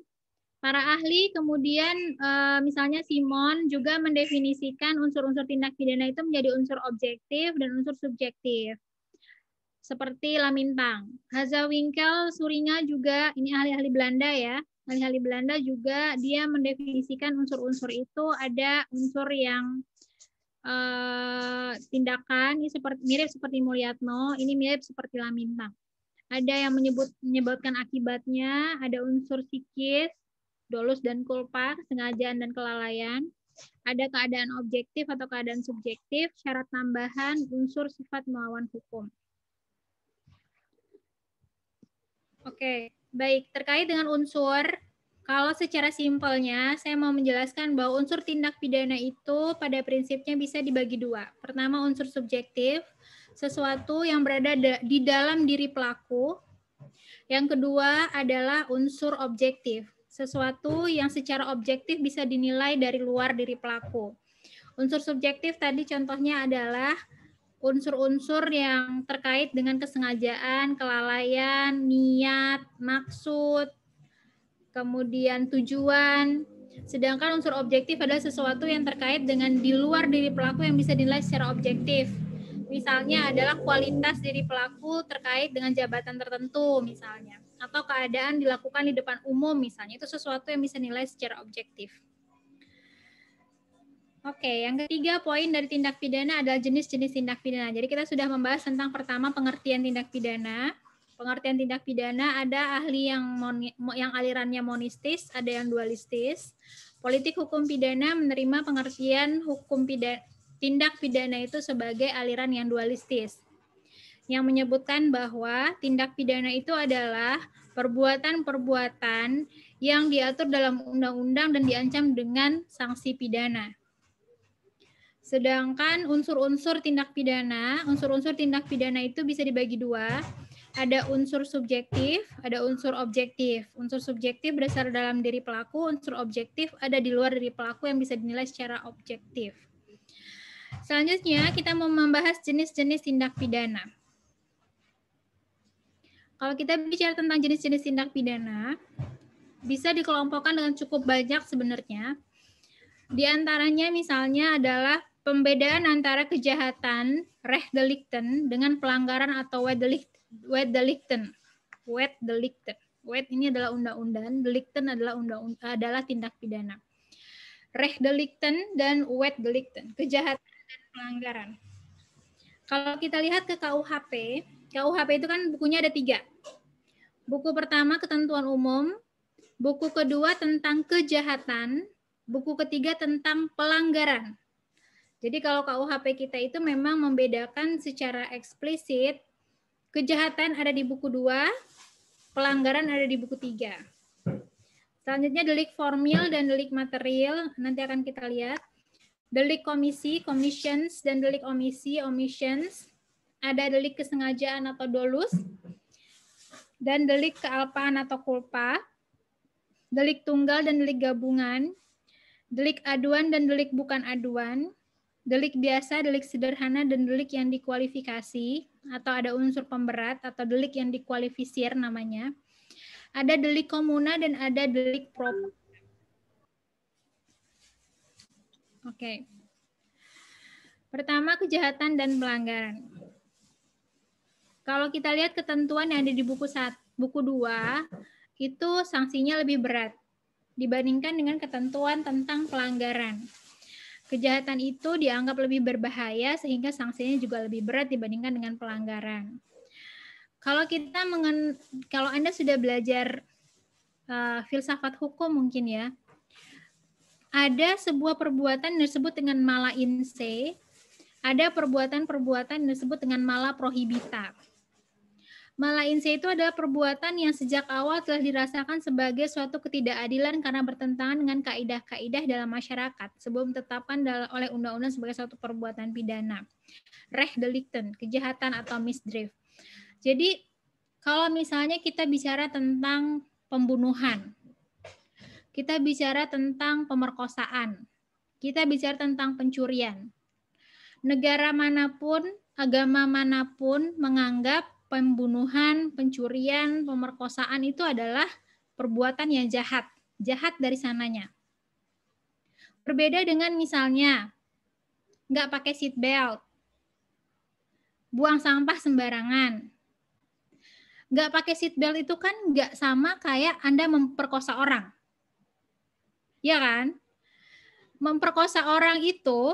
[SPEAKER 1] para ahli kemudian misalnya Simon juga mendefinisikan unsur-unsur tindak pidana itu menjadi unsur objektif dan unsur subjektif. Seperti Lamintang. Hazewinkel, Suringa juga, ini ahli-ahli Belanda ya, ahli-ahli Belanda juga dia mendefinisikan unsur-unsur itu ada unsur yang tindakan, ini mirip seperti Mulyatno, ini mirip seperti Lamintang. Ada yang menyebutkan akibatnya, ada unsur psikis, dolus dan culpa, kesengajaan dan kelalaian, ada keadaan objektif atau keadaan subjektif, syarat tambahan, unsur sifat melawan hukum. Oke, baik. Terkait dengan unsur, kalau secara simpelnya, saya mau menjelaskan bahwa unsur tindak pidana itu pada prinsipnya bisa dibagi dua. Pertama, unsur subjektif, sesuatu yang berada di dalam diri pelaku. Yang kedua adalah unsur objektif, sesuatu yang secara objektif bisa dinilai dari luar diri pelaku. Unsur subjektif tadi contohnya adalah unsur-unsur yang terkait dengan kesengajaan, kelalaian, niat, maksud, kemudian tujuan. Sedangkan unsur objektif adalah sesuatu yang terkait dengan di luar diri pelaku yang bisa dinilai secara objektif. Misalnya adalah kualitas diri pelaku terkait dengan jabatan tertentu misalnya, atau keadaan dilakukan di depan umum misalnya. Itu sesuatu yang bisa dinilai secara objektif. Oke, yang ketiga poin dari tindak pidana adalah jenis-jenis tindak pidana. Jadi kita sudah membahas tentang pertama pengertian tindak pidana. Pengertian tindak pidana ada ahli yang alirannya monistis, ada yang dualistis. Politik hukum pidana menerima pengertian hukum tindak pidana itu sebagai aliran yang dualistis, yang menyebutkan bahwa tindak pidana itu adalah perbuatan-perbuatan yang diatur dalam undang-undang dan diancam dengan sanksi pidana. Sedangkan unsur-unsur tindak pidana itu bisa dibagi dua. Ada unsur subjektif, ada unsur objektif. Unsur subjektif berasal dalam diri pelaku, unsur objektif ada di luar diri pelaku yang bisa dinilai secara objektif. Selanjutnya kita mau membahas jenis-jenis tindak pidana. Kalau kita bicara tentang jenis-jenis tindak pidana, bisa dikelompokkan dengan cukup banyak sebenarnya. Di antaranya misalnya adalah pembedaan antara kejahatan Rechtsdelikten dengan pelanggaran atau Wetdelikten. Wet ini adalah undang-undang, delikten adalah tindak pidana. Rechtsdelikten dan Wetdelikten, kejahatan dan pelanggaran. Kalau kita lihat ke KUHP itu kan bukunya ada 3. Buku pertama ketentuan umum, buku kedua tentang kejahatan, buku ketiga tentang pelanggaran. Jadi kalau KUHP kita itu memang membedakan secara eksplisit, kejahatan ada di buku 2, pelanggaran ada di buku 3. Selanjutnya delik formil dan delik material, nanti akan kita lihat. Delik komisi, commissions, dan delik omisi, omissions. Ada delik kesengajaan atau dolus, dan delik kealpaan atau culpa, delik tunggal dan delik gabungan, delik aduan dan delik bukan aduan, delik biasa, delik sederhana, dan delik yang dikualifikasi, atau ada unsur pemberat, atau delik yang dikualifisir namanya. Ada delik komuna dan ada delik propaganda. Oke. Pertama, kejahatan dan pelanggaran. Kalau kita lihat ketentuan yang ada di buku 2, itu sanksinya lebih berat dibandingkan dengan ketentuan tentang pelanggaran. Kejahatan itu dianggap lebih berbahaya sehingga sanksinya juga lebih berat dibandingkan dengan pelanggaran. Kalau Anda sudah belajar filsafat hukum mungkin ya, ada sebuah perbuatan yang disebut dengan mala in se, ada perbuatan-perbuatan yang disebut dengan mala prohibita. Mala in se itu adalah perbuatan yang sejak awal telah dirasakan sebagai suatu ketidakadilan karena bertentangan dengan kaidah-kaidah dalam masyarakat sebelum ditetapkan oleh undang-undang sebagai suatu perbuatan pidana. Rechtsdelikten, kejahatan atau misdrift. Jadi kalau misalnya kita bicara tentang pembunuhan, kita bicara tentang pemerkosaan, kita bicara tentang pencurian. Negara manapun, agama manapun menganggap pembunuhan, pencurian, pemerkosaan itu adalah perbuatan yang jahat. Jahat dari sananya. Berbeda dengan misalnya, nggak pakai seat belt, buang sampah sembarangan. Nggak pakai seat belt itu kan nggak sama kayak Anda memperkosa orang. Ya kan? Memperkosa orang itu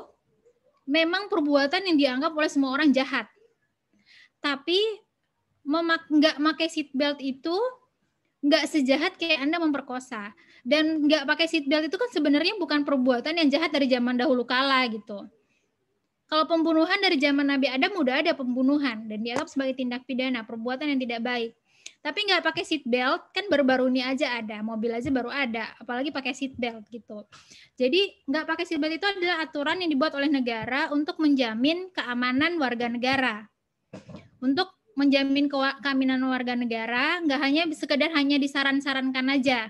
[SPEAKER 1] memang perbuatan yang dianggap oleh semua orang jahat. Tapi nggak pakai seat belt itu nggak sejahat kayak Anda memperkosa. Dan nggak pakai seat belt itu kan sebenarnya bukan perbuatan yang jahat dari zaman dahulu kala gitu. Kalau pembunuhan dari zaman Nabi Adam udah ada pembunuhan dan dianggap sebagai tindak pidana, perbuatan yang tidak baik. Tapi nggak pakai seat belt kan baru-baru ini aja ada, mobil aja baru ada, apalagi pakai seat belt gitu. Jadi nggak pakai seat belt itu adalah aturan yang dibuat oleh negara untuk menjamin keamanan warga negara. Untuk menjamin keamanan warga negara, nggak hanya sekedar hanya disaran-sarankan aja.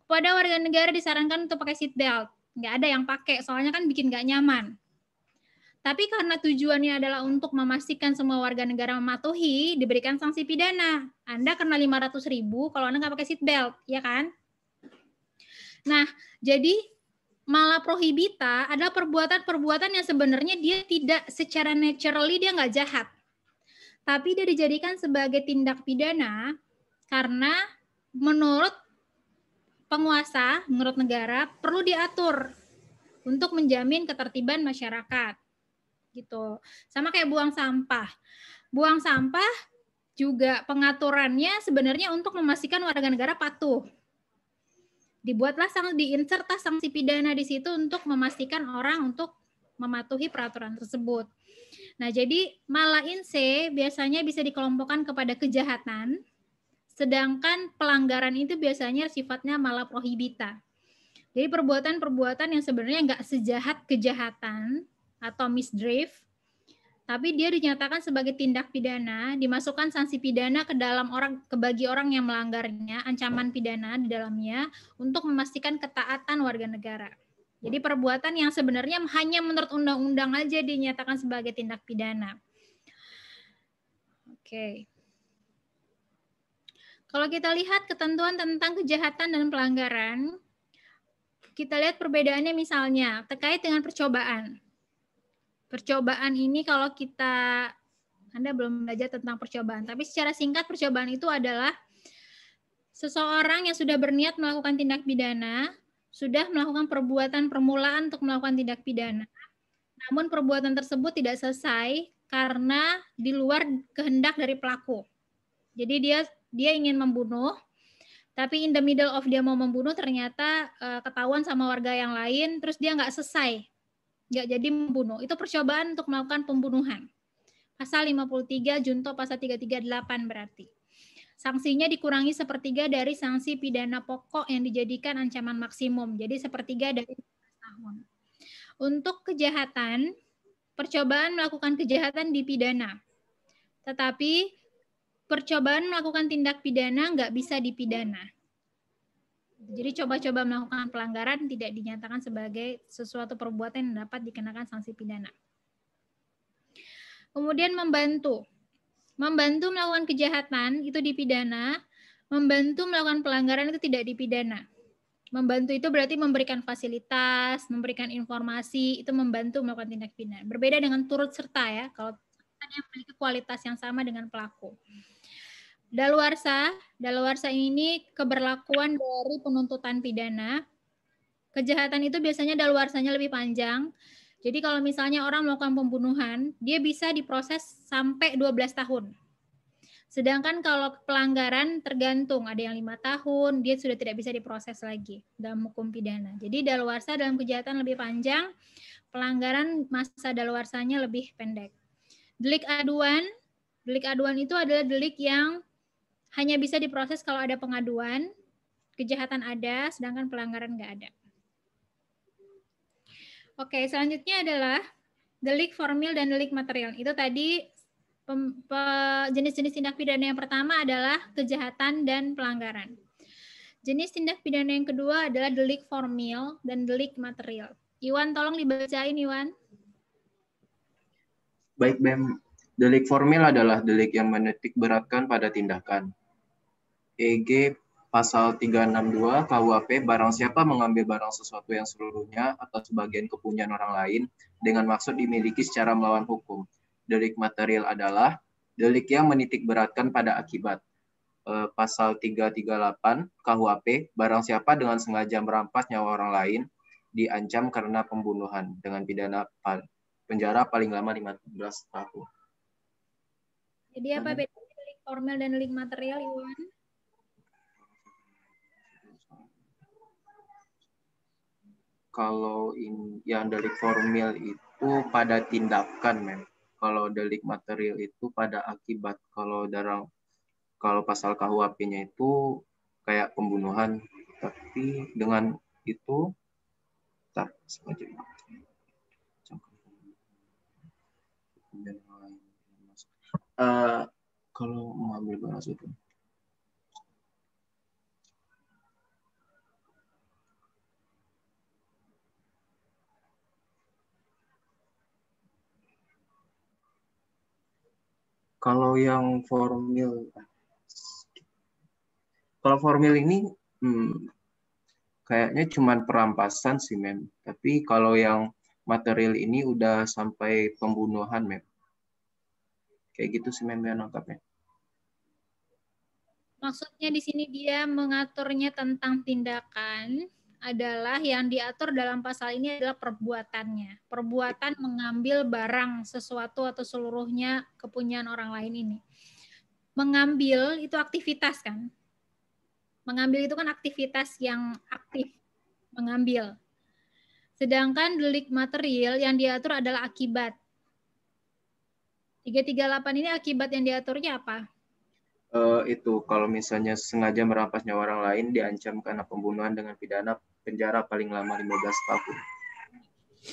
[SPEAKER 1] Kepada warga negara disarankan untuk pakai seat belt. Nggak ada yang pakai, soalnya kan bikin nggak nyaman. Tapi karena tujuannya adalah untuk memastikan semua warga negara mematuhi, diberikan sanksi pidana. Anda kena 500.000 kalau Anda nggak pakai seat belt, ya kan? Nah, jadi mala prohibita adalah perbuatan-perbuatan yang sebenarnya dia tidak secara naturally dia nggak jahat. Tapi dia dijadikan sebagai tindak pidana karena menurut penguasa, menurut negara perlu diatur untuk menjamin ketertiban masyarakat. Gitu. Sama kayak buang sampah. Buang sampah juga pengaturannya sebenarnya untuk memastikan warga negara patuh. Dibuatlah diinsertlah sanksi pidana di situ untuk memastikan orang untuk mematuhi peraturan tersebut. Nah, jadi mala inse biasanya bisa dikelompokkan kepada kejahatan, sedangkan pelanggaran itu biasanya sifatnya mala prohibita. Jadi perbuatan-perbuatan yang sebenarnya nggak sejahat kejahatan atau misdrift, tapi dia dinyatakan sebagai tindak pidana, dimasukkan sanksi pidana ke dalam bagi orang yang melanggarnya, ancaman pidana di dalamnya untuk memastikan ketaatan warga negara. Jadi perbuatan yang sebenarnya hanya menurut undang-undang aja dinyatakan sebagai tindak pidana. Oke. Kalau kita lihat ketentuan tentang kejahatan dan pelanggaran, kita lihat perbedaannya misalnya terkait dengan percobaan. Percobaan ini kalau Anda belum belajar tentang percobaan, tapi secara singkat percobaan itu adalah seseorang yang sudah berniat melakukan tindak pidana, sudah melakukan perbuatan permulaan untuk melakukan tindak pidana. Namun perbuatan tersebut tidak selesai karena di luar kehendak dari pelaku. Jadi dia ingin membunuh, tapi in the middle of dia mau membunuh ternyata ketahuan sama warga yang lain, terus dia nggak selesai. Nggak jadi membunuh. Itu percobaan untuk melakukan pembunuhan. Pasal 53 Junto pasal 338 berarti. Sanksinya dikurangi sepertiga dari sanksi pidana pokok yang dijadikan ancaman maksimum. Jadi sepertiga dari 15 tahun. Untuk kejahatan, percobaan melakukan kejahatan dipidana. Tetapi percobaan melakukan tindak pidana nggak bisa dipidana. Jadi coba-coba melakukan pelanggaran tidak dinyatakan sebagai sesuatu perbuatan yang dapat dikenakan sanksi pidana. Kemudian membantu. Membantu melakukan kejahatan itu dipidana, membantu melakukan pelanggaran itu tidak dipidana. Membantu itu berarti memberikan fasilitas, memberikan informasi, itu membantu melakukan tindak pidana. Berbeda dengan turut serta ya, kalau yang memiliki kualitas yang sama dengan pelaku. Daluarsa ini keberlakuan dari penuntutan pidana. Kejahatan itu biasanya daluarsanya lebih panjang. Jadi kalau misalnya orang melakukan pembunuhan, dia bisa diproses sampai 12 tahun. Sedangkan kalau pelanggaran tergantung, ada yang 5 tahun, dia sudah tidak bisa diproses lagi dalam hukum pidana. Jadi daluarsa dalam kejahatan lebih panjang, pelanggaran masa daluarsanya lebih pendek. Delik aduan itu adalah delik yang hanya bisa diproses kalau ada pengaduan, kejahatan ada, sedangkan pelanggaran nggak ada. Oke, selanjutnya adalah delik formil dan delik material. Itu tadi jenis-jenis tindak pidana yang pertama adalah kejahatan dan pelanggaran. Jenis tindak pidana yang kedua adalah delik formil dan delik material. Iwan, tolong dibacain, Iwan.
[SPEAKER 7] Baik, BEM. Delik formil adalah delik yang menitik beratkan pada tindakan. EG Pasal 362 KUHP, barang siapa mengambil barang sesuatu yang seluruhnya atau sebagian kepunyaan orang lain dengan maksud dimiliki secara melawan hukum. Delik material adalah delik yang menitik beratkan pada akibat. Pasal 338 KUHP, barang siapa dengan sengaja merampas nyawa orang lain diancam karena pembunuhan dengan pidana penjara paling lama 15 tahun.
[SPEAKER 1] Jadi apa bedanya delik formil dan delik material, Iwan?
[SPEAKER 7] Kalau yang delik formil itu pada tindakan, Mem. Kalau delik material itu pada akibat. Kalau pasal KUHP-nya itu kayak pembunuhan, tapi dengan itu kalau mengambil barang itu. Kalau yang formil, kalau formil ini kayaknya cuman perampasan sih, Mem. Tapi kalau yang material ini udah sampai pembunuhan, Mem. Kayak gitu sih, Mem, yang nangkapnya.
[SPEAKER 1] Maksudnya di sini dia mengaturnya tentang tindakan adalah yang diatur dalam pasal ini adalah perbuatannya. Perbuatan mengambil barang sesuatu atau seluruhnya kepunyaan orang lain ini. Mengambil itu aktivitas kan? Mengambil itu kan aktivitas yang aktif. Mengambil. Sedangkan delik material yang diatur adalah akibat. 338 ini akibat yang diaturnya apa?
[SPEAKER 7] Itu kalau misalnya sengaja merampas nyawa orang lain diancam karena pembunuhan dengan pidana penjara paling lama 15 tahun.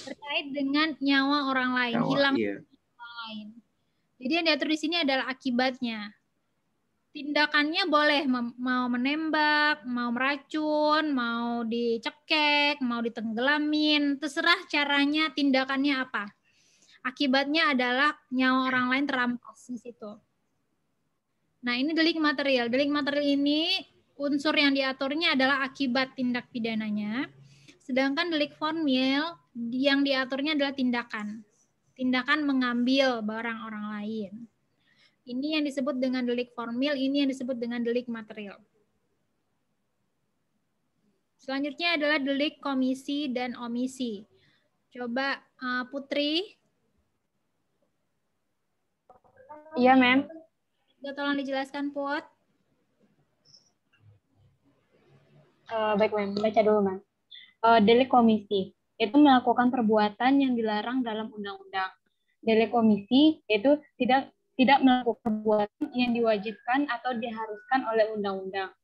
[SPEAKER 1] Terkait dengan nyawa orang lain, hilang
[SPEAKER 7] Iya.
[SPEAKER 1] orang lain. Jadi yang diatur di sini adalah akibatnya. Tindakannya boleh mau menembak, mau meracun, mau dicekek, mau ditenggelamin, terserah caranya, tindakannya apa. Akibatnya adalah nyawa orang lain terampas di situ. Nah, ini delik material. Delik material ini unsur yang diaturnya adalah akibat tindak pidananya. Sedangkan delik formil yang diaturnya adalah tindakan. Tindakan mengambil barang orang lain. Ini yang disebut dengan delik formil, ini yang disebut dengan delik material. Selanjutnya adalah delik komisi dan omisi. Coba Putri.
[SPEAKER 6] Iya, Mem.
[SPEAKER 1] Tolong dijelaskan, Put.
[SPEAKER 8] Baik, Mem. Baca dulu, Mem. Delik komisi itu melakukan perbuatan yang dilarang dalam undang-undang. Delik komisi itu tidak melakukan perbuatan yang diwajibkan atau diharuskan oleh undang-undang.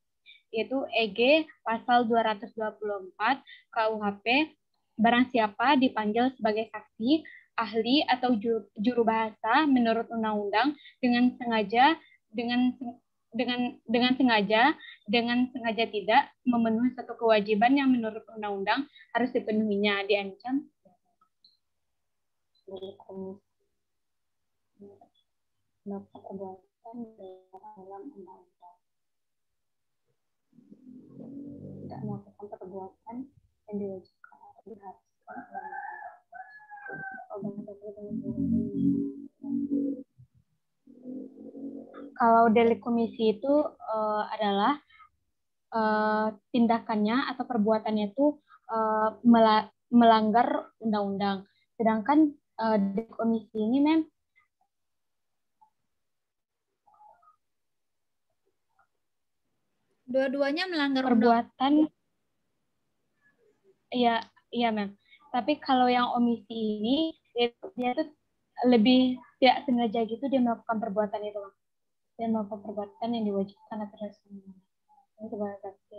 [SPEAKER 8] Yaitu EG pasal 224 KUHP, barang siapa dipanggil sebagai saksi, ahli atau juru bahasa menurut undang-undang dengan sengaja tidak memenuhi satu kewajiban yang menurut undang-undang harus dipenuhinya, diancam melakukan perbuatan dalam undang-undang. Tidak melakukan perbuatan yang diwajibkan atau diharuskan oleh Kalau delik komisi itu adalah tindakannya atau perbuatannya itu melanggar undang-undang. Sedangkan delik komisi ini, Mem,
[SPEAKER 1] dua-duanya melanggar
[SPEAKER 8] perbuatan. Iya, Mem. Tapi kalau yang omisi ini dia tuh lebih tidak sengaja gitu dia melakukan perbuatan itu. Dia melakukan perbuatan yang diwajibkan atau diharuskan. Ini sebagai saksi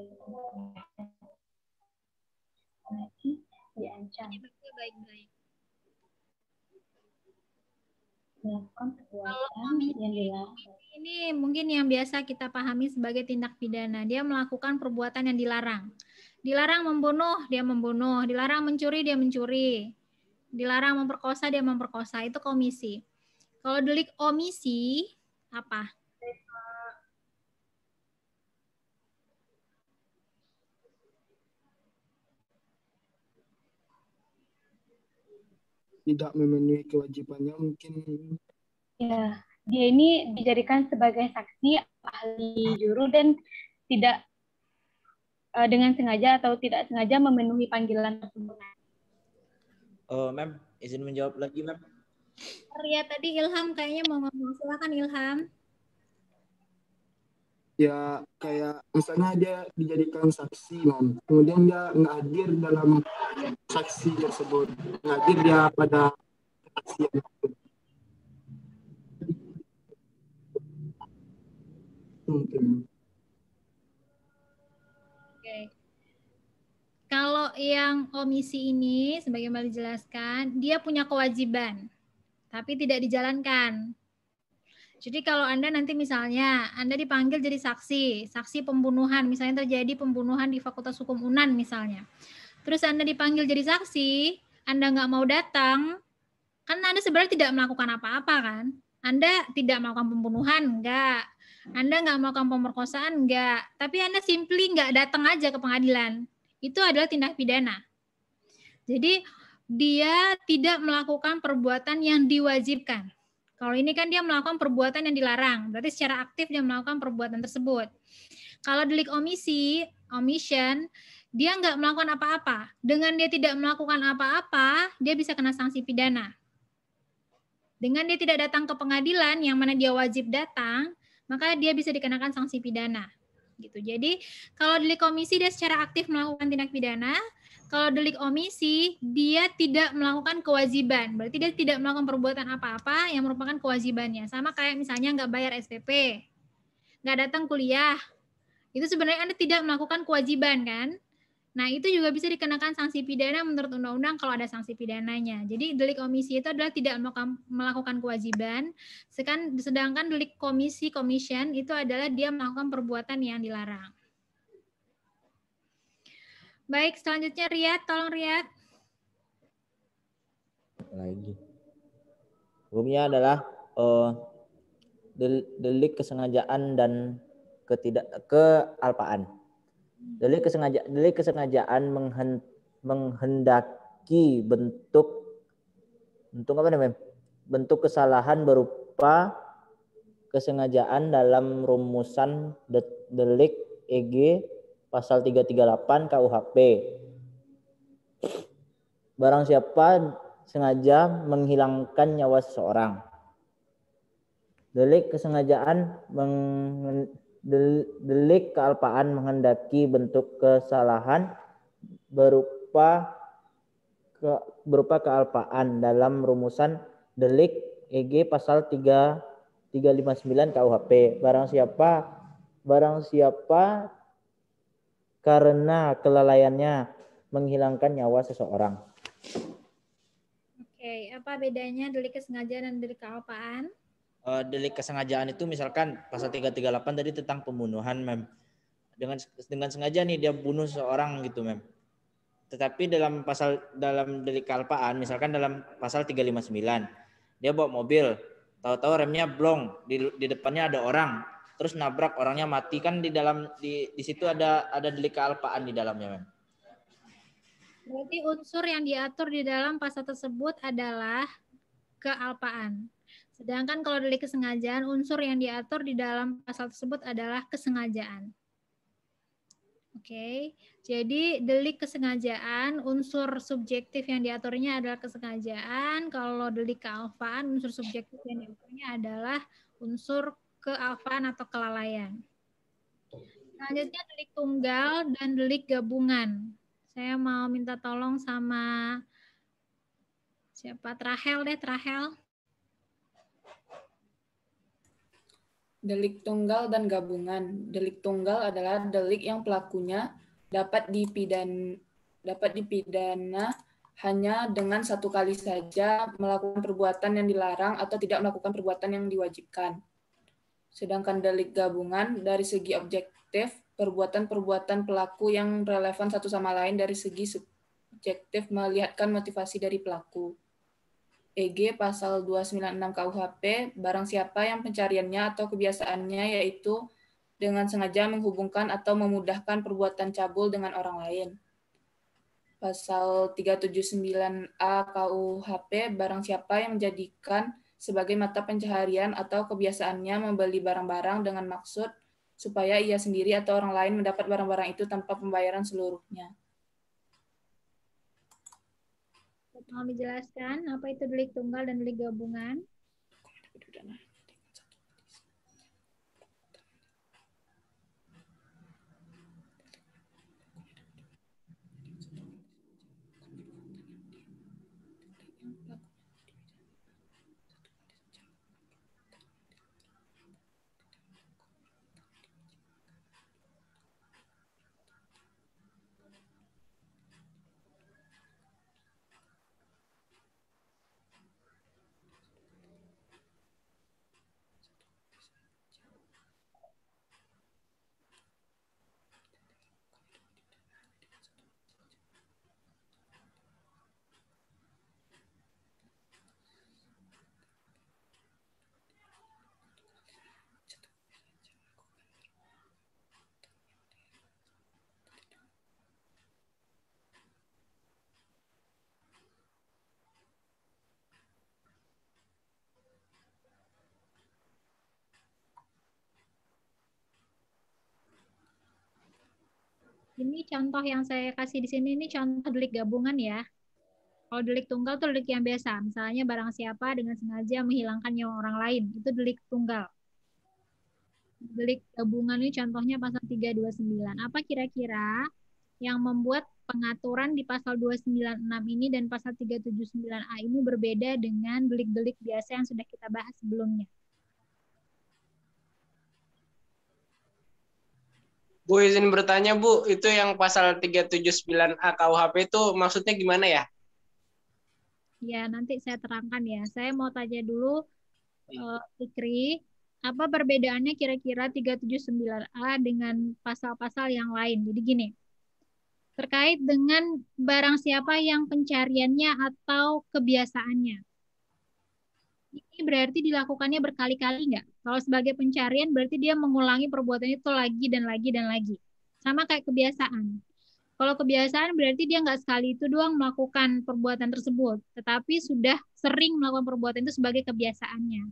[SPEAKER 8] diancam.
[SPEAKER 1] Baik-baik.
[SPEAKER 8] Melakukan perbuatan yang dilarang.
[SPEAKER 1] Ini mungkin yang biasa kita pahami sebagai tindak pidana. Dia melakukan perbuatan yang dilarang. Dilarang membunuh, dia membunuh. Dilarang mencuri, dia mencuri. Dilarang memperkosa, dia memperkosa. Itu komisi. Kalau delik omisi, apa?
[SPEAKER 3] Tidak memenuhi kewajibannya mungkin.
[SPEAKER 8] Ya, dia ini dijadikan sebagai saksi, ahli juru, dan tidak dengan sengaja atau tidak sengaja memenuhi panggilan tersebut.
[SPEAKER 4] Mem, izin menjawab lagi, Mem.
[SPEAKER 1] Ya, tadi Ilham kayaknya mau ngomong. Silakan Ilham.
[SPEAKER 3] Ya kayak misalnya dia dijadikan saksi, Mam. Kemudian dia nggak hadir dalam saksi tersebut. Nggak hadir dia pada kesaksian itu.
[SPEAKER 1] Oke. Kalau yang omisi ini, sebagaimana dijelaskan, dia punya kewajiban, tapi tidak dijalankan. Jadi kalau Anda nanti misalnya, Anda dipanggil jadi saksi pembunuhan, misalnya terjadi pembunuhan di Fakultas Hukum UNAN misalnya. Terus Anda dipanggil jadi saksi, Anda nggak mau datang, kan Anda sebenarnya tidak melakukan apa-apa kan? Anda tidak melakukan pembunuhan, enggak. Anda nggak melakukan pemerkosaan, enggak. Tapi Anda simply nggak datang aja ke pengadilan. itu adalah tindak pidana. Jadi dia tidak melakukan perbuatan yang diwajibkan. Kalau ini kan dia melakukan perbuatan yang dilarang, berarti secara aktif dia melakukan perbuatan tersebut. Kalau delik omisi, omission, dia nggak melakukan apa-apa. Dengan dia tidak melakukan apa-apa, dia bisa kena sanksi pidana. Dengan dia tidak datang ke pengadilan, yang mana dia wajib datang, maka dia bisa dikenakan sanksi pidana. Gitu. Jadi kalau delik komisi dia secara aktif melakukan tindak pidana, kalau delik omisi dia tidak melakukan kewajiban, berarti dia tidak melakukan perbuatan apa-apa yang merupakan kewajibannya. Sama kayak misalnya nggak bayar SPP, nggak datang kuliah, itu sebenarnya Anda tidak melakukan kewajiban kan? Nah itu juga bisa dikenakan sanksi pidana menurut undang-undang kalau ada sanksi pidananya. Jadi delik omisi itu adalah tidak melakukan kewajiban, sedangkan delik komisi, commission itu adalah dia melakukan perbuatan yang dilarang. Baik, selanjutnya Riyad, tolong Riyad.
[SPEAKER 4] Lagi. Hukumnya adalah delik kesengajaan dan kealpaan. Delik kesengajaan menghendaki bentuk kesalahan berupa kesengajaan dalam rumusan delik EG pasal 338 KUHP. Barang siapa sengaja menghilangkan nyawa seseorang. Delik kesengajaan delik kealpaan menghendaki bentuk kesalahan berupa kealpaan dalam rumusan delik EG pasal 359 KUHP. Barang siapa karena kelalaiannya menghilangkan nyawa seseorang.
[SPEAKER 1] Oke, apa bedanya delik kesengajaan dan delik kealpaan?
[SPEAKER 4] Delik kesengajaan itu misalkan pasal 338 tadi tentang pembunuhan, Mem. Dengan sengaja nih dia bunuh seorang gitu, Mem. Tetapi dalam delik kealpaan, misalkan dalam pasal 359, dia bawa mobil, tahu-tahu remnya blong, di depannya ada orang, terus nabrak, orangnya mati, kan di situ ada delik kealpaan di dalamnya, Mem.
[SPEAKER 1] Berarti unsur yang diatur di dalam pasal tersebut adalah kealpaan. Sedangkan kalau delik kesengajaan, unsur yang diatur di dalam pasal tersebut adalah kesengajaan. Oke, jadi delik kesengajaan, unsur subjektif yang diaturnya adalah kesengajaan. Kalau delik kealpaan, unsur subjektif yang diaturnya adalah unsur kealpaan atau kelalaian. Selanjutnya delik tunggal dan delik gabungan. Saya mau minta tolong sama siapa? Trahel deh, Trahel.
[SPEAKER 9] Delik tunggal dan gabungan. Delik tunggal adalah delik yang pelakunya dapat dipidana hanya dengan satu kali saja melakukan perbuatan yang dilarang atau tidak melakukan perbuatan yang diwajibkan. Sedangkan delik gabungan dari segi objektif, perbuatan-perbuatan pelaku yang relevan satu sama lain dari segi subjektif melihatkan motivasi dari pelaku. EG pasal 296 KUHP, barang siapa yang pencariannya atau kebiasaannya yaitu dengan sengaja menghubungkan atau memudahkan perbuatan cabul dengan orang lain. Pasal 379A KUHP, barang siapa yang menjadikan sebagai mata pencaharian atau kebiasaannya membeli barang-barang dengan maksud supaya ia sendiri atau orang lain mendapat barang-barang itu tanpa pembayaran seluruhnya.
[SPEAKER 1] Mau dijelaskan apa itu delik tunggal dan delik gabungan? Ini contoh yang saya kasih di sini, ini contoh delik gabungan ya. Kalau delik tunggal itu delik yang biasa. Misalnya barang siapa dengan sengaja menghilangkan nyawa orang lain. Itu delik tunggal. Delik gabungan ini contohnya pasal 329. Apa kira-kira yang membuat pengaturan di pasal 296 ini dan pasal 379A ini berbeda dengan delik-delik biasa yang sudah kita bahas sebelumnya?
[SPEAKER 10] Bu, izin bertanya, Bu, itu yang pasal 379A KUHP itu maksudnya gimana ya?
[SPEAKER 1] Ya, nanti saya terangkan ya. Saya mau tanya dulu, Fikri, apa perbedaannya kira-kira 379A dengan pasal-pasal yang lain? Jadi gini, terkait dengan barang siapa yang pencariannya atau kebiasaannya. Ini berarti dilakukannya berkali-kali nggak? Kalau sebagai pencarian berarti dia mengulangi perbuatan itu lagi dan lagi dan lagi. Sama kayak kebiasaan. Kalau kebiasaan berarti dia nggak sekali itu doang melakukan perbuatan tersebut, tetapi sudah sering melakukan perbuatan itu sebagai kebiasaannya.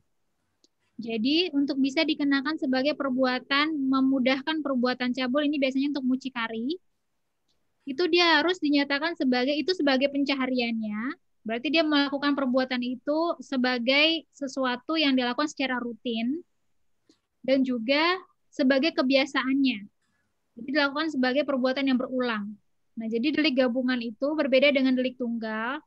[SPEAKER 1] Jadi untuk bisa dikenakan sebagai perbuatan memudahkan perbuatan cabul, ini biasanya untuk mucikari, itu dia harus dinyatakan sebagai pencahariannya. Berarti dia melakukan perbuatan itu sebagai sesuatu yang dilakukan secara rutin dan juga sebagai kebiasaannya. Jadi dilakukan sebagai perbuatan yang berulang. Nah, jadi delik gabungan itu berbeda dengan delik tunggal.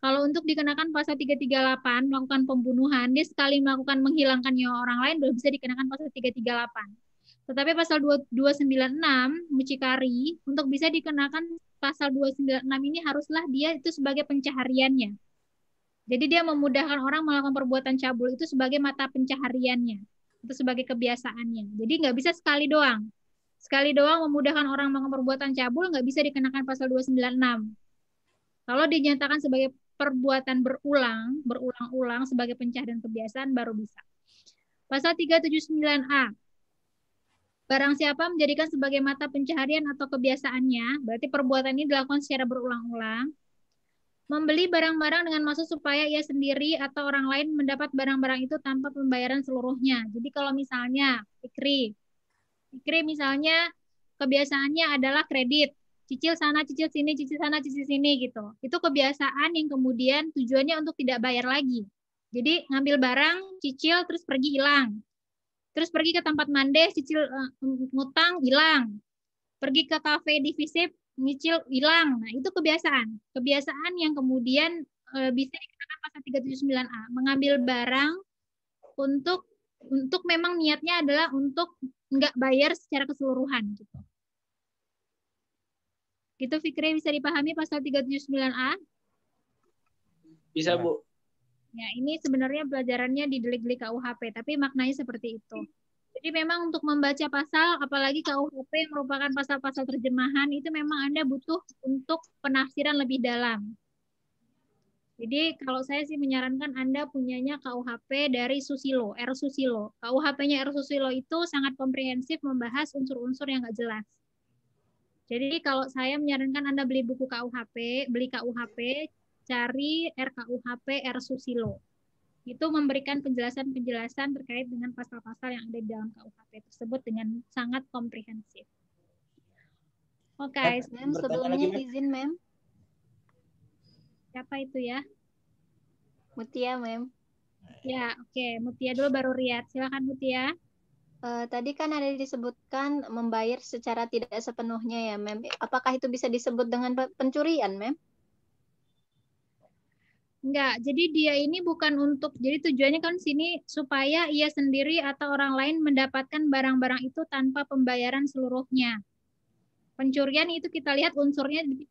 [SPEAKER 1] Kalau untuk dikenakan pasal 338 melakukan pembunuhan, dia sekali melakukan menghilangkan nyawa orang lain belum bisa dikenakan pasal 338. Tetapi pasal 296 mucikari untuk bisa dikenakan pasal 296 ini haruslah dia itu sebagai pencahariannya. Jadi dia memudahkan orang melakukan perbuatan cabul itu sebagai mata pencahariannya, itu sebagai kebiasaannya. Jadi nggak bisa sekali doang. Sekali doang memudahkan orang melakukan perbuatan cabul nggak bisa dikenakan pasal 296. Kalau dinyatakan sebagai perbuatan berulang-ulang sebagai pencaharian kebiasaan baru bisa. Pasal 379A. Barang siapa menjadikan sebagai mata pencaharian atau kebiasaannya, berarti perbuatan ini dilakukan secara berulang-ulang. Membeli barang-barang dengan maksud supaya ia sendiri atau orang lain mendapat barang-barang itu tanpa pembayaran seluruhnya. Jadi kalau misalnya Fikri misalnya kebiasaannya adalah kredit, cicil sana, cicil sini, cicil sana, cicil sini gitu. Itu kebiasaan yang kemudian tujuannya untuk tidak bayar lagi. Jadi ngambil barang, cicil, terus pergi hilang. Terus pergi ke tempat mandes, cicil ngutang, hilang. Pergi ke kafe di Visip, nyicil, hilang. Nah, itu kebiasaan. Kebiasaan yang kemudian bisa dikenakan pasal 379A. Mengambil barang untuk memang niatnya adalah untuk nggak bayar secara keseluruhan. Gitu, Fikri, bisa dipahami pasal 379A?
[SPEAKER 10] Bisa, Bu.
[SPEAKER 1] Ya, ini sebenarnya pelajarannya di delik-delik KUHP, tapi maknanya seperti itu. Jadi memang untuk membaca pasal, apalagi KUHP yang merupakan pasal-pasal terjemahan, itu memang Anda butuh untuk penafsiran lebih dalam. Jadi kalau saya sih menyarankan Anda punyanya KUHP dari Susilo, R. Susilo. KUHP-nya R. Susilo itu sangat komprehensif membahas unsur-unsur yang nggak jelas. Jadi kalau saya menyarankan Anda beli buku KUHP, cari RKUHP R. Susilo. Itu memberikan penjelasan-penjelasan terkait dengan pasal-pasal yang ada di dalam KUHP tersebut dengan sangat komprehensif. Oke,
[SPEAKER 5] Mem, sebelumnya izin, Mem.
[SPEAKER 1] Siapa itu ya?
[SPEAKER 5] Mutia, Mem.
[SPEAKER 1] Ya, oke. Mutia dulu baru Riyad. Silakan Mutia.
[SPEAKER 5] Tadi kan ada disebutkan membayar secara tidak sepenuhnya ya, Mem. Apakah itu bisa disebut dengan pencurian, Mem?
[SPEAKER 1] Enggak, jadi dia ini bukan untuk, jadi tujuannya kan sini supaya ia sendiri atau orang lain mendapatkan barang-barang itu tanpa pembayaran seluruhnya. Pencurian itu kita lihat unsurnya di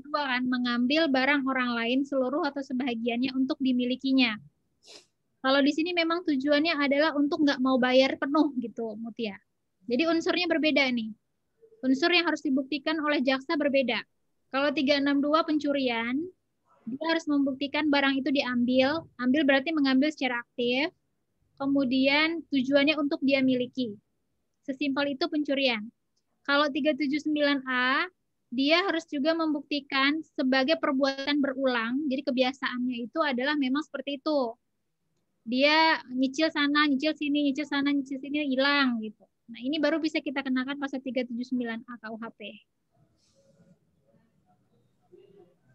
[SPEAKER 1] dua kan, mengambil barang orang lain seluruh atau sebahagiannya untuk dimilikinya. Kalau di sini memang tujuannya adalah untuk nggak mau bayar penuh gitu, Mutia. Jadi unsurnya berbeda nih. Unsur yang harus dibuktikan oleh jaksa berbeda. Kalau 362 pencurian, dia harus membuktikan barang itu diambil. Ambil berarti mengambil secara aktif. Kemudian tujuannya untuk dia miliki. Sesimpel itu pencurian. Kalau 379A, dia harus juga membuktikan sebagai perbuatan berulang. Jadi kebiasaannya itu adalah memang seperti itu. Dia nyicil sana, nyicil sini, nyicil sana, nyicil sini, hilang gitu. Nah, ini baru bisa kita kenakan pasal 379A KUHP.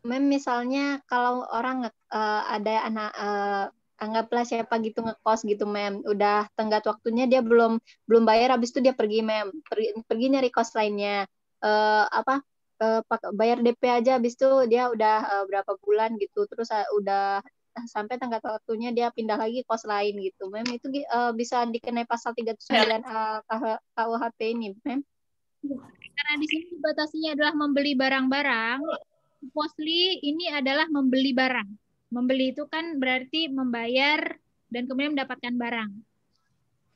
[SPEAKER 5] Mem, misalnya kalau orang ada anak anggaplah siapa gitu ngekos gitu mem, udah tenggat waktunya dia belum bayar, habis itu dia pergi mem, pergi nyari kos lainnya, bayar DP aja, habis itu dia udah berapa bulan gitu, terus udah sampai tenggat waktunya dia pindah lagi kos lain gitu mem, itu bisa dikenai pasal 39A KUHP ini mem.
[SPEAKER 1] Karena di sini batasinya adalah membeli barang-barang, mostly ini adalah membeli barang. Membeli itu kan berarti membayar dan kemudian mendapatkan barang.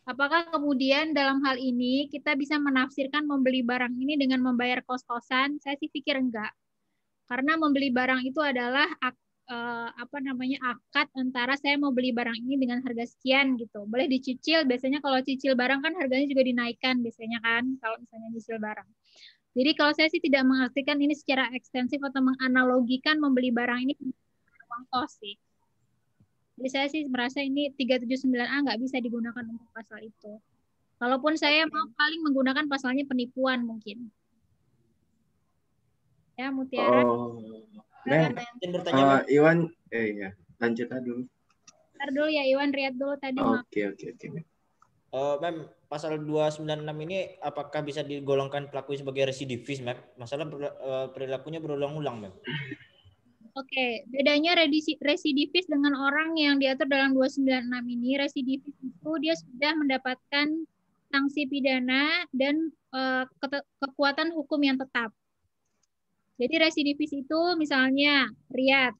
[SPEAKER 1] Apakah kemudian dalam hal ini kita bisa menafsirkan membeli barang ini dengan membayar kos-kosan? Saya sih pikir enggak. Karena membeli barang itu adalah akad antara saya mau beli barang ini dengan harga sekian gitu. Boleh dicicil, biasanya kalau cicil barang kan harganya juga dinaikkan biasanya kan kalau misalnya cicil barang. Jadi kalau saya sih tidak mengartikan ini secara ekstensif atau menganalogikan membeli barang ini uang kos sih. Jadi saya sih merasa ini 379A nggak bisa digunakan untuk pasal itu. Kalaupun saya mau paling menggunakan pasalnya penipuan mungkin. Ya, Mutiara.
[SPEAKER 7] Iwan, ya, lanjut aja dulu.
[SPEAKER 1] Ntar dulu ya, Iwan, Riyad dulu tadi.
[SPEAKER 7] Oke.
[SPEAKER 4] Mem, pasal 296 ini apakah bisa digolongkan pelaku sebagai residivis, Mem? Masalah perilakunya berulang-ulang, Mem.
[SPEAKER 1] Oke, bedanya residivis dengan orang yang diatur dalam 296 ini, residivis itu dia sudah mendapatkan sanksi pidana dan kekuatan hukum yang tetap. Jadi residivis itu misalnya Riyad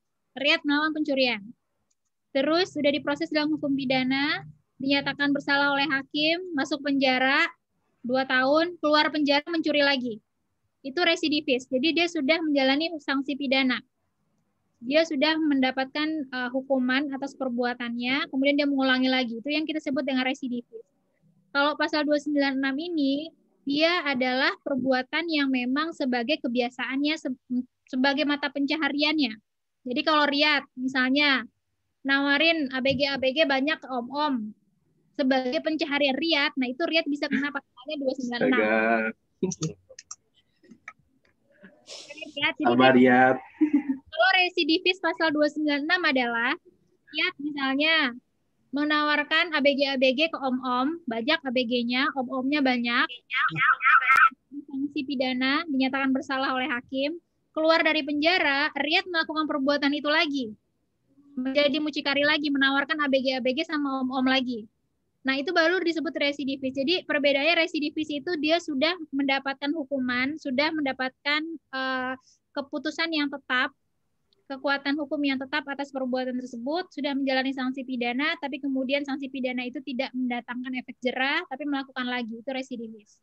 [SPEAKER 1] melawan pencurian. Terus sudah diproses dalam hukum pidana, dinyatakan bersalah oleh hakim, masuk penjara 2 tahun, keluar penjara mencuri lagi. Itu residivis. Jadi dia sudah menjalani sanksi pidana. Dia sudah mendapatkan hukuman atas perbuatannya, kemudian dia mengulangi lagi. Itu yang kita sebut dengan residivis. Kalau pasal 296 ini, dia adalah perbuatan yang memang sebagai kebiasaannya, sebagai mata pencahariannya. Jadi kalau Riyad, misalnya, nawarin ABG banyak ke om-om, sebagai pencaharian Riyad, nah itu Riyad bisa kena pasalnya 296.
[SPEAKER 7] Sabar, Riyad.
[SPEAKER 1] Kalau residivis pasal 296 adalah Riyad misalnya menawarkan ABG ke om-om, bajak ABG-nya, om-omnya banyak, sanksi pidana, dinyatakan bersalah oleh hakim, keluar dari penjara, Riyad melakukan perbuatan itu lagi. Menjadi mucikari lagi, menawarkan ABG sama om-om lagi. Nah, itu baru disebut residivis. Jadi, perbedaannya residivis itu dia sudah mendapatkan hukuman, sudah mendapatkan keputusan yang tetap, kekuatan hukum yang tetap atas perbuatan tersebut, sudah menjalani sanksi pidana, tapi kemudian sanksi pidana itu tidak mendatangkan efek jera, tapi melakukan lagi. Itu residivis.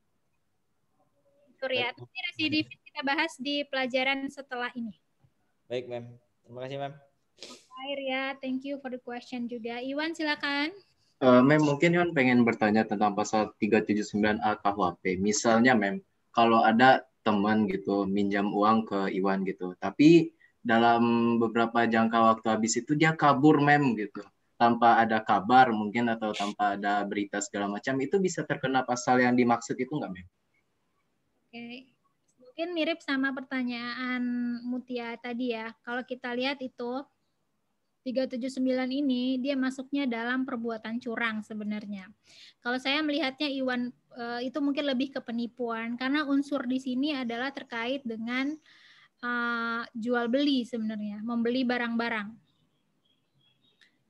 [SPEAKER 1] Itu Riyad. Ini residivis kita bahas di pelajaran setelah ini.
[SPEAKER 4] Baik, Mem. Terima kasih, Mem.
[SPEAKER 1] Hai, Riyad. Thank you for the question juga. Iwan, silakan.
[SPEAKER 7] Mem, mungkin Iwan pengen bertanya tentang pasal 379A KUHP. Misalnya, Mem, kalau ada teman gitu minjam uang ke Iwan gitu, tapi dalam beberapa jangka waktu habis itu dia kabur Mem gitu, tanpa ada kabar mungkin atau tanpa ada berita segala macam, itu bisa terkena pasal yang dimaksud itu nggak Mem?
[SPEAKER 1] Oke, mungkin mirip sama pertanyaan Mutia tadi ya. Kalau kita lihat itu 379 ini dia masuknya dalam perbuatan curang sebenarnya. Kalau saya melihatnya Iwan itu mungkin lebih ke penipuan karena unsur di sini adalah terkait dengan jual beli sebenarnya, membeli barang-barang.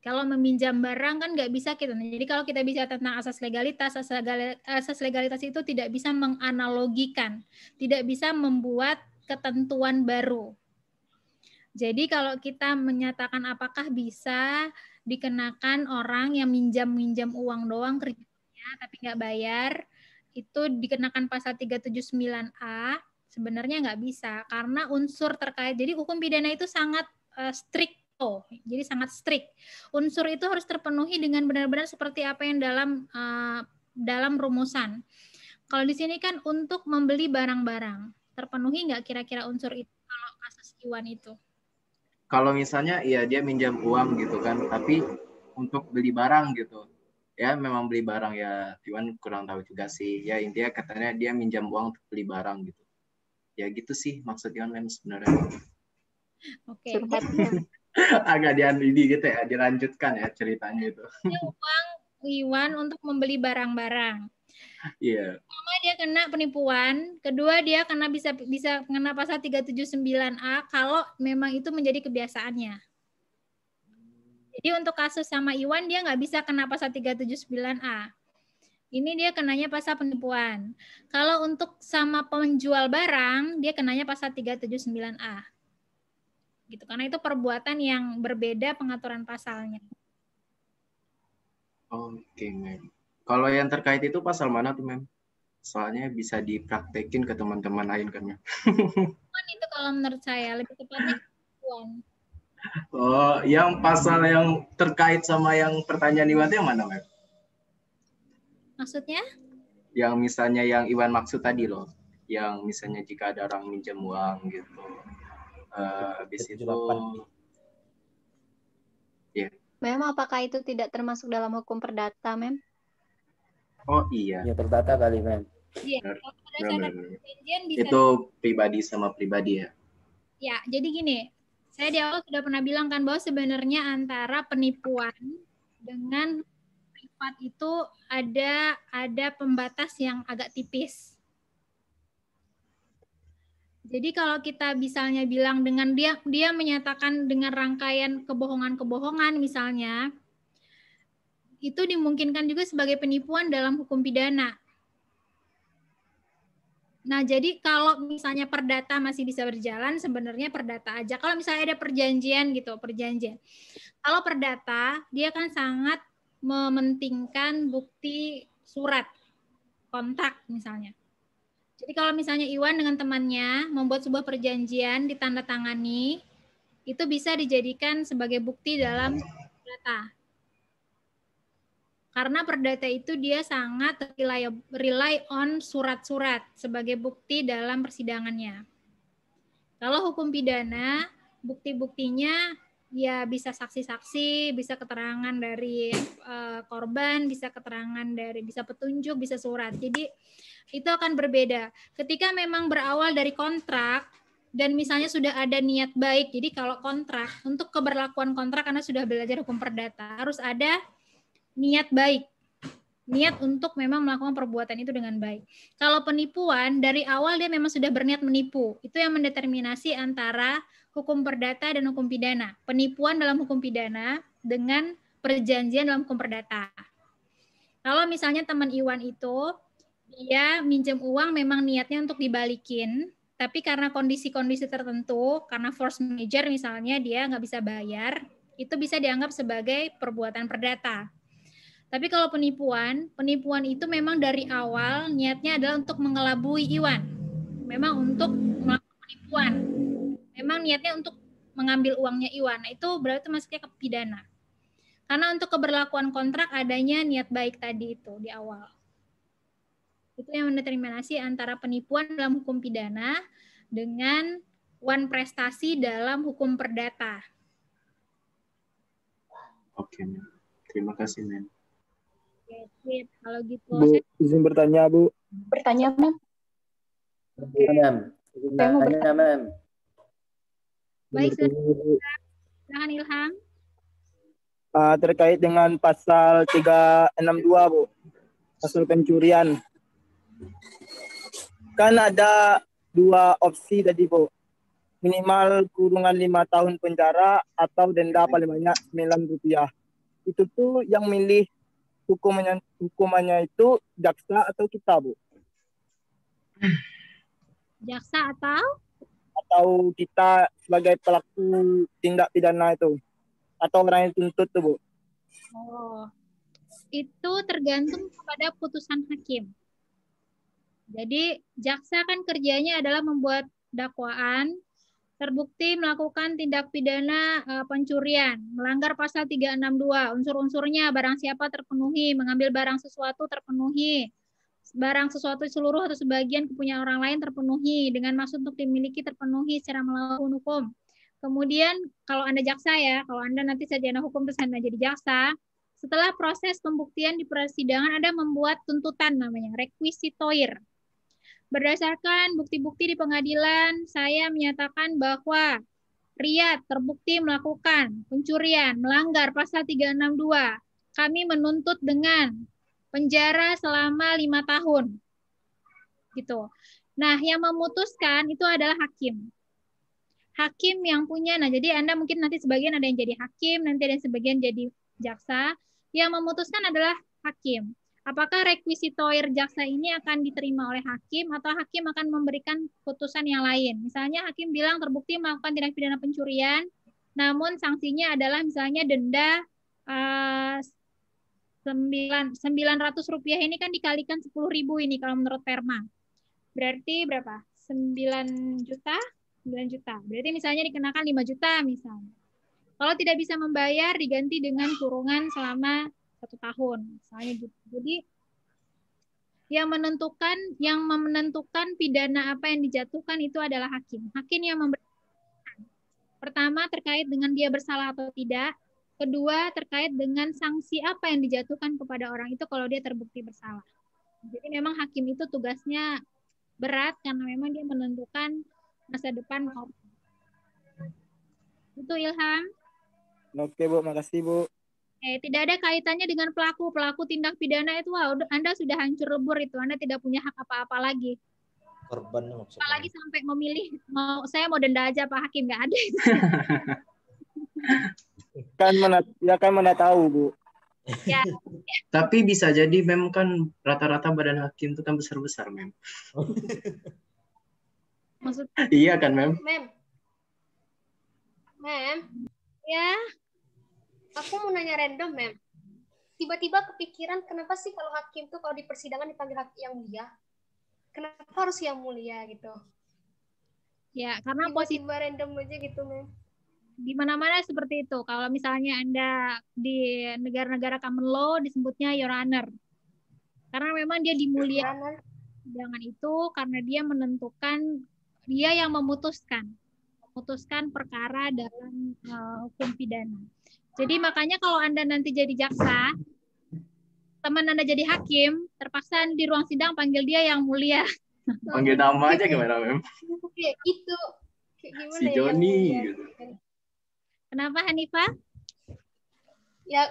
[SPEAKER 1] Kalau meminjam barang kan nggak bisa kita. Jadi kalau kita bisa tentang asas legalitas itu tidak bisa menganalogikan, tidak bisa membuat ketentuan baru. Jadi kalau kita menyatakan apakah bisa dikenakan orang yang minjam uang doang kerjanya tapi nggak bayar, itu dikenakan pasal 379A, sebenarnya nggak bisa karena unsur terkait. Jadi hukum pidana itu sangat strict. Jadi sangat strict. Unsur itu harus terpenuhi dengan benar-benar seperti apa yang dalam rumusan. Kalau di sini kan untuk membeli barang-barang, terpenuhi nggak kira-kira unsur itu kalau kasus Iwan itu?
[SPEAKER 7] Kalau misalnya ya dia minjam uang gitu kan, tapi untuk beli barang gitu. Ya memang beli barang ya, Iwan kurang tahu juga sih. Ya intinya katanya dia minjam uang untuk beli barang gitu. Ya gitu sih maksud Iwan Mem sebenarnya.
[SPEAKER 1] Oke.
[SPEAKER 7] Agak ini gitu ya, dilanjutkan ya ceritanya itu.
[SPEAKER 1] Uang Iwan untuk membeli barang-barang.
[SPEAKER 7] Iya.
[SPEAKER 1] Pertama dia kena penipuan, kedua dia kena bisa kena pasal 379A kalau memang itu menjadi kebiasaannya. Jadi untuk kasus sama Iwan dia nggak bisa kena pasal 379A. Ini dia kenanya pasal penipuan. Kalau untuk sama penjual barang dia kenanya pasal 379A. Gitu, karena itu perbuatan yang berbeda pengaturan pasalnya.
[SPEAKER 7] Oke, Mem. Kalau yang terkait itu pasal mana tuh, Mem? Soalnya bisa dipraktekin ke teman-teman lain kan, Mem.
[SPEAKER 1] Itu kalau menurut saya lebih tepatnya penipuan.
[SPEAKER 7] Oh, yang pasal yang terkait sama yang pertanyaan Iwan itu yang mana, Mem?
[SPEAKER 1] Maksudnya?
[SPEAKER 7] Yang misalnya yang Iwan maksud tadi loh. Yang misalnya jika ada orang minjem uang gitu. Habis itu ya.
[SPEAKER 5] Mem, apakah itu tidak termasuk dalam hukum perdata, Mem?
[SPEAKER 7] Oh iya.
[SPEAKER 4] Ya perdata kali, Mem.
[SPEAKER 1] Iya.
[SPEAKER 7] Itu pribadi sama pribadi ya.
[SPEAKER 1] Ya, jadi gini. Saya di awal sudah pernah bilang kan bahwa sebenarnya antara penipuan dengan privat itu ada pembatas yang agak tipis. Jadi kalau kita misalnya bilang dengan dia menyatakan dengan rangkaian kebohongan-kebohongan misalnya, itu dimungkinkan juga sebagai penipuan dalam hukum pidana. Nah, jadi kalau misalnya perdata masih bisa berjalan, sebenarnya perdata aja. Kalau misalnya ada perjanjian gitu, perjanjian. Kalau perdata, dia kan sangat mementingkan bukti surat, kontrak misalnya. Jadi kalau misalnya Iwan dengan temannya membuat sebuah perjanjian ditandatangani, itu bisa dijadikan sebagai bukti dalam perdata. Karena perdata itu dia sangat rely on surat-surat sebagai bukti dalam persidangannya. Kalau hukum pidana, bukti-buktinya ya bisa saksi-saksi, bisa keterangan dari korban, bisa keterangan dari, bisa petunjuk, bisa surat. Jadi itu akan berbeda. Ketika memang berawal dari kontrak dan misalnya sudah ada niat baik, jadi kalau kontrak, untuk keberlakuan kontrak karena sudah belajar hukum perdata, harus ada niat baik. Niat untuk memang melakukan perbuatan itu dengan baik. Kalau penipuan, dari awal dia memang sudah berniat menipu. Itu yang mendeterminasi antara hukum perdata dan hukum pidana. Penipuan dalam hukum pidana dengan perjanjian dalam hukum perdata. Kalau misalnya teman Iwan itu, dia minjem uang memang niatnya untuk dibalikin, tapi karena kondisi-kondisi tertentu, karena force majeure misalnya dia nggak bisa bayar, itu bisa dianggap sebagai perbuatan perdata. Tapi kalau penipuan itu memang dari awal niatnya adalah untuk mengelabui Iwan. Memang untuk melakukan penipuan. Memang niatnya untuk mengambil uangnya Iwan. Nah, itu berarti masuknya ke pidana. Karena untuk keberlakuan kontrak adanya niat baik tadi itu di awal. Itu yang mendeterminasi antara penipuan dalam hukum pidana dengan wan prestasi dalam hukum perdata.
[SPEAKER 7] Oke, terima kasih, Mem.
[SPEAKER 1] Oke, kalau gitu.
[SPEAKER 3] Bu, izin bertanya, Bu.
[SPEAKER 5] Bertanya, Mem.
[SPEAKER 4] Mem.
[SPEAKER 1] Baik, silakan Ilham.
[SPEAKER 3] Terkait dengan pasal 362, Bu. Pasal pencurian. Kan ada dua opsi tadi, Bu. Minimal kurungan 5 tahun penjara atau denda paling banyak Rp9. Itu tuh yang milih hukumannya itu jaksa atau kita, Bu?
[SPEAKER 1] Jaksa
[SPEAKER 3] atau kita sebagai pelaku tindak pidana itu, atau orang yang tuntut tuh, Bu?
[SPEAKER 1] Oh, itu tergantung kepada putusan hakim. Jadi jaksa kan kerjanya adalah membuat dakwaan, terbukti melakukan tindak pidana pencurian, melanggar pasal 362, unsur-unsurnya barang siapa terpenuhi, mengambil barang sesuatu terpenuhi, barang sesuatu seluruh atau sebagian kepunyaan orang lain terpenuhi, dengan maksud untuk dimiliki terpenuhi secara melawan hukum. Kemudian kalau Anda jaksa ya, kalau Anda nanti sarjana hukum terus Anda jadi jaksa, setelah proses pembuktian di persidangan Anda membuat tuntutan namanya requisitoir. Berdasarkan bukti-bukti di pengadilan, saya menyatakan bahwa Riyad terbukti melakukan pencurian, melanggar pasal 362. Kami menuntut dengan penjara selama 5 tahun. Gitu. Nah, yang memutuskan itu adalah hakim. Hakim yang punya, nah jadi Anda mungkin nanti sebagian ada yang jadi hakim, nanti ada yang sebagian jadi jaksa. Yang memutuskan adalah hakim. Apakah requisitoir jaksa ini akan diterima oleh hakim atau hakim akan memberikan putusan yang lain. Misalnya hakim bilang terbukti melakukan tindak pidana pencurian, namun sanksinya adalah misalnya denda 900 rupiah ini kan dikalikan 10.000 ini kalau menurut Perma. Berarti berapa? 9 juta? 9 juta. Berarti misalnya dikenakan 5 juta misalnya. Kalau tidak bisa membayar diganti dengan kurungan selama 1 tahun. Misalnya gitu. Jadi yang menentukan pidana apa yang dijatuhkan itu adalah hakim. Hakim yang memberikan. Pertama terkait dengan dia bersalah atau tidak. Kedua terkait dengan sanksi apa yang dijatuhkan kepada orang itu kalau dia terbukti bersalah. Jadi memang hakim itu tugasnya berat karena memang dia menentukan masa depan orang. Itu Ilham.
[SPEAKER 3] Oke Bu, makasih Bu.
[SPEAKER 1] Tidak ada kaitannya dengan pelaku tindak pidana itu. Wah, Anda sudah hancur lebur itu. Anda tidak punya hak apa-apa lagi.
[SPEAKER 4] Korban maksudnya.
[SPEAKER 1] Apalagi sampai memilih saya mau denda aja Pak Hakim, nggak ada itu.
[SPEAKER 3] kan mana tahu Bu.
[SPEAKER 1] Ya.
[SPEAKER 7] Tapi bisa jadi Mem kan rata-rata badan hakim itu kan besar-besar Mem.
[SPEAKER 1] Maksudnya?
[SPEAKER 7] Iya kan Mem?
[SPEAKER 11] Mem.
[SPEAKER 1] Ya.
[SPEAKER 11] Aku mau nanya random Mem. Tiba-tiba kepikiran kenapa sih kalau hakim tuh kalau di persidangan dipanggil hakim yang mulia? Kenapa harus yang mulia gitu?
[SPEAKER 1] Ya, karena
[SPEAKER 11] tiba-tiba random aja gitu Mem.
[SPEAKER 1] Di mana-mana seperti itu. Kalau misalnya Anda di negara-negara common law disebutnya Your Honor. Karena memang dia dimuliakan persidangan itu karena dia menentukan, dia yang memutuskan perkara dalam hukum pidana. Jadi makanya kalau Anda nanti jadi jaksa, teman Anda jadi hakim, terpaksa di ruang sidang panggil dia yang mulia.
[SPEAKER 7] Panggil nama aja gimana Mem?
[SPEAKER 11] Kayak gitu. Kayak gimana
[SPEAKER 7] si Joni gitu.
[SPEAKER 1] Kenapa Hanifah?
[SPEAKER 11] Ya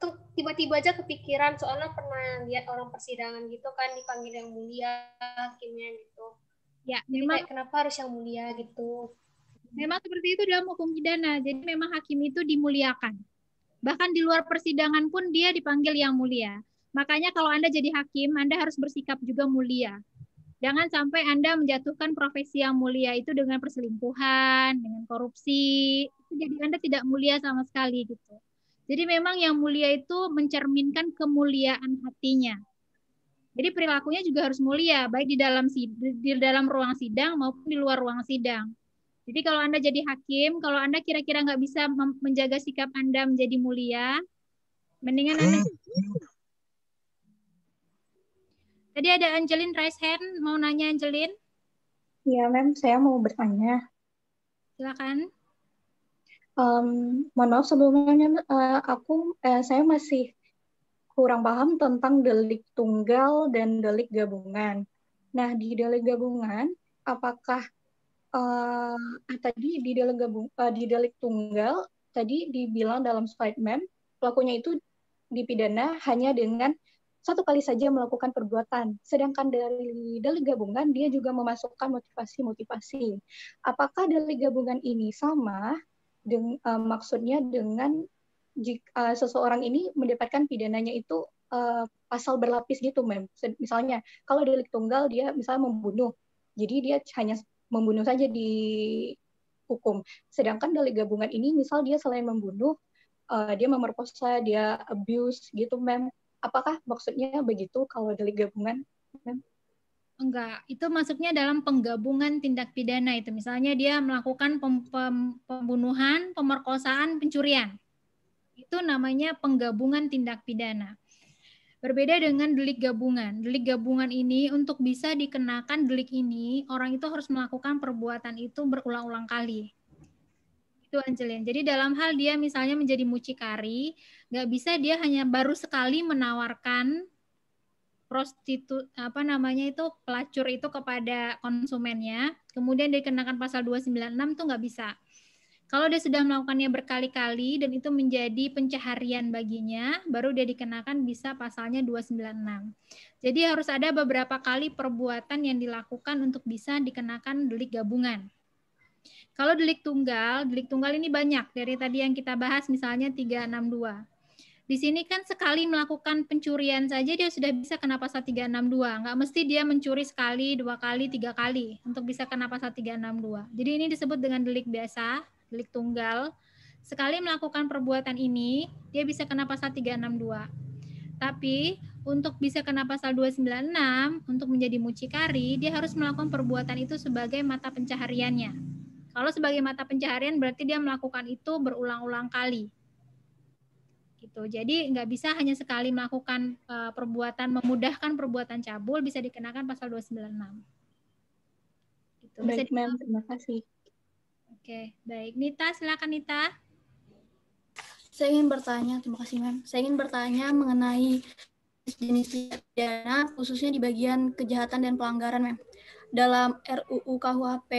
[SPEAKER 11] tuh tiba-tiba aja kepikiran, soalnya pernah lihat orang persidangan gitu kan dipanggil yang mulia hakimnya gitu.
[SPEAKER 1] Ya,
[SPEAKER 11] jadi
[SPEAKER 1] memang
[SPEAKER 11] kayak kenapa harus yang mulia gitu.
[SPEAKER 1] Memang seperti itu dalam hukum pidana. Jadi memang hakim itu dimuliakan. Bahkan di luar persidangan pun dia dipanggil yang mulia. Makanya kalau Anda jadi hakim, Anda harus bersikap juga mulia. Jangan sampai Anda menjatuhkan profesi yang mulia itu dengan perselingkuhan, dengan korupsi. Jadi Anda tidak mulia sama sekali gitu. Jadi memang yang mulia itu mencerminkan kemuliaan hatinya. Jadi perilakunya juga harus mulia, baik di dalam ruang sidang maupun di luar ruang sidang. Jadi kalau Anda jadi hakim, kalau Anda kira-kira nggak bisa menjaga sikap Anda menjadi mulia, mendingan Anda. Tadi ada Angelin raise hand, mau nanya Angelin?
[SPEAKER 6] Iya, Mem, saya mau bertanya.
[SPEAKER 1] Silakan.
[SPEAKER 6] Mohon maaf sebelumnya, saya masih kurang paham tentang delik tunggal dan delik gabungan. Nah, di delik gabungan, apakah tadi di delik tunggal tadi dibilang dalam slide Mem, pelakunya itu dipidana hanya dengan satu kali saja melakukan perbuatan. Sedangkan dari delik gabungan dia juga memasukkan motivasi-motivasi. Apakah delik gabungan ini sama maksudnya dengan jika seseorang ini mendapatkan pidananya itu pasal berlapis gitu, Mem. Misalnya kalau delik tunggal dia misalnya membunuh, jadi dia hanya membunuh saja dihukum. Sedangkan delik gabungan ini misal dia selain membunuh, dia memerkosa, dia abuse gitu, Mem. Apakah maksudnya begitu kalau delik gabungan?
[SPEAKER 1] Enggak, itu masuknya dalam penggabungan tindak pidana itu. Misalnya dia melakukan pembunuhan, pemerkosaan, pencurian. Itu namanya penggabungan tindak pidana. Berbeda dengan delik gabungan. Delik gabungan ini untuk bisa dikenakan delik ini, orang itu harus melakukan perbuatan itu berulang-ulang kali. Itu Angelin. Jadi dalam hal dia misalnya menjadi mucikari, nggak bisa dia hanya baru sekali menawarkan pelacur itu kepada konsumennya, kemudian dikenakan pasal 296 itu nggak bisa. Kalau dia sudah melakukannya berkali-kali dan itu menjadi pencaharian baginya, baru dia dikenakan bisa pasalnya 296. Jadi harus ada beberapa kali perbuatan yang dilakukan untuk bisa dikenakan delik gabungan. Kalau delik tunggal ini banyak. Dari tadi yang kita bahas misalnya 362. Di sini kan sekali melakukan pencurian saja dia sudah bisa kena pasal 362. Nggak mesti dia mencuri sekali, 2 kali, 3 kali untuk bisa kena pasal 362. Jadi ini disebut dengan delik biasa, delik tunggal. Sekali melakukan perbuatan ini, dia bisa kena pasal 362. Tapi untuk bisa kena pasal 296, untuk menjadi mucikari, dia harus melakukan perbuatan itu sebagai mata pencahariannya. Kalau sebagai mata pencaharian berarti dia melakukan itu berulang-ulang kali. Gitu. Jadi nggak bisa hanya sekali melakukan perbuatan, memudahkan perbuatan cabul bisa dikenakan pasal 296. Gitu.
[SPEAKER 12] Baik, Ma'am. Terima kasih.
[SPEAKER 1] Oke, baik. Nita, silakan Nita.
[SPEAKER 13] Saya ingin bertanya, terima kasih Ma'am. Saya ingin bertanya mengenai jenis pidana, khususnya di bagian kejahatan dan pelanggaran, Ma'am. Dalam RUU KUHP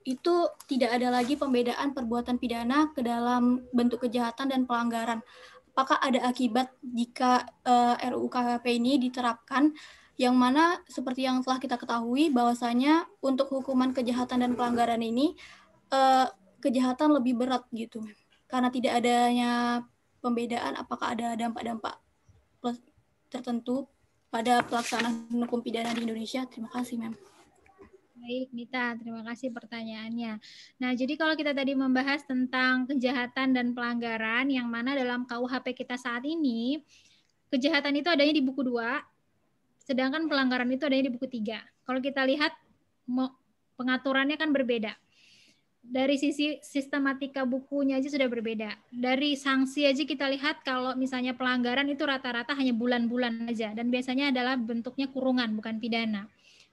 [SPEAKER 13] itu tidak ada lagi pembedaan perbuatan pidana ke dalam bentuk kejahatan dan pelanggaran. Apakah ada akibat jika RUU KUHP ini diterapkan, yang mana seperti yang telah kita ketahui bahwasanya untuk hukuman kejahatan dan pelanggaran ini kejahatan lebih berat gitu, karena tidak adanya pembedaan. Apakah ada dampak-dampak tertentu pada pelaksanaan hukum pidana di Indonesia? Terima kasih, Ma'am.
[SPEAKER 1] Baik, Nita, terima kasih pertanyaannya. Nah, jadi kalau kita tadi membahas tentang kejahatan dan pelanggaran, yang mana dalam KUHP kita saat ini, kejahatan itu adanya di buku 2, sedangkan pelanggaran itu adanya di buku 3. Kalau kita lihat, pengaturannya kan berbeda. Dari sisi sistematika bukunya aja sudah berbeda. Dari sanksi aja kita lihat kalau misalnya pelanggaran itu rata-rata hanya bulan-bulan aja, dan biasanya adalah bentuknya kurungan, bukan pidana.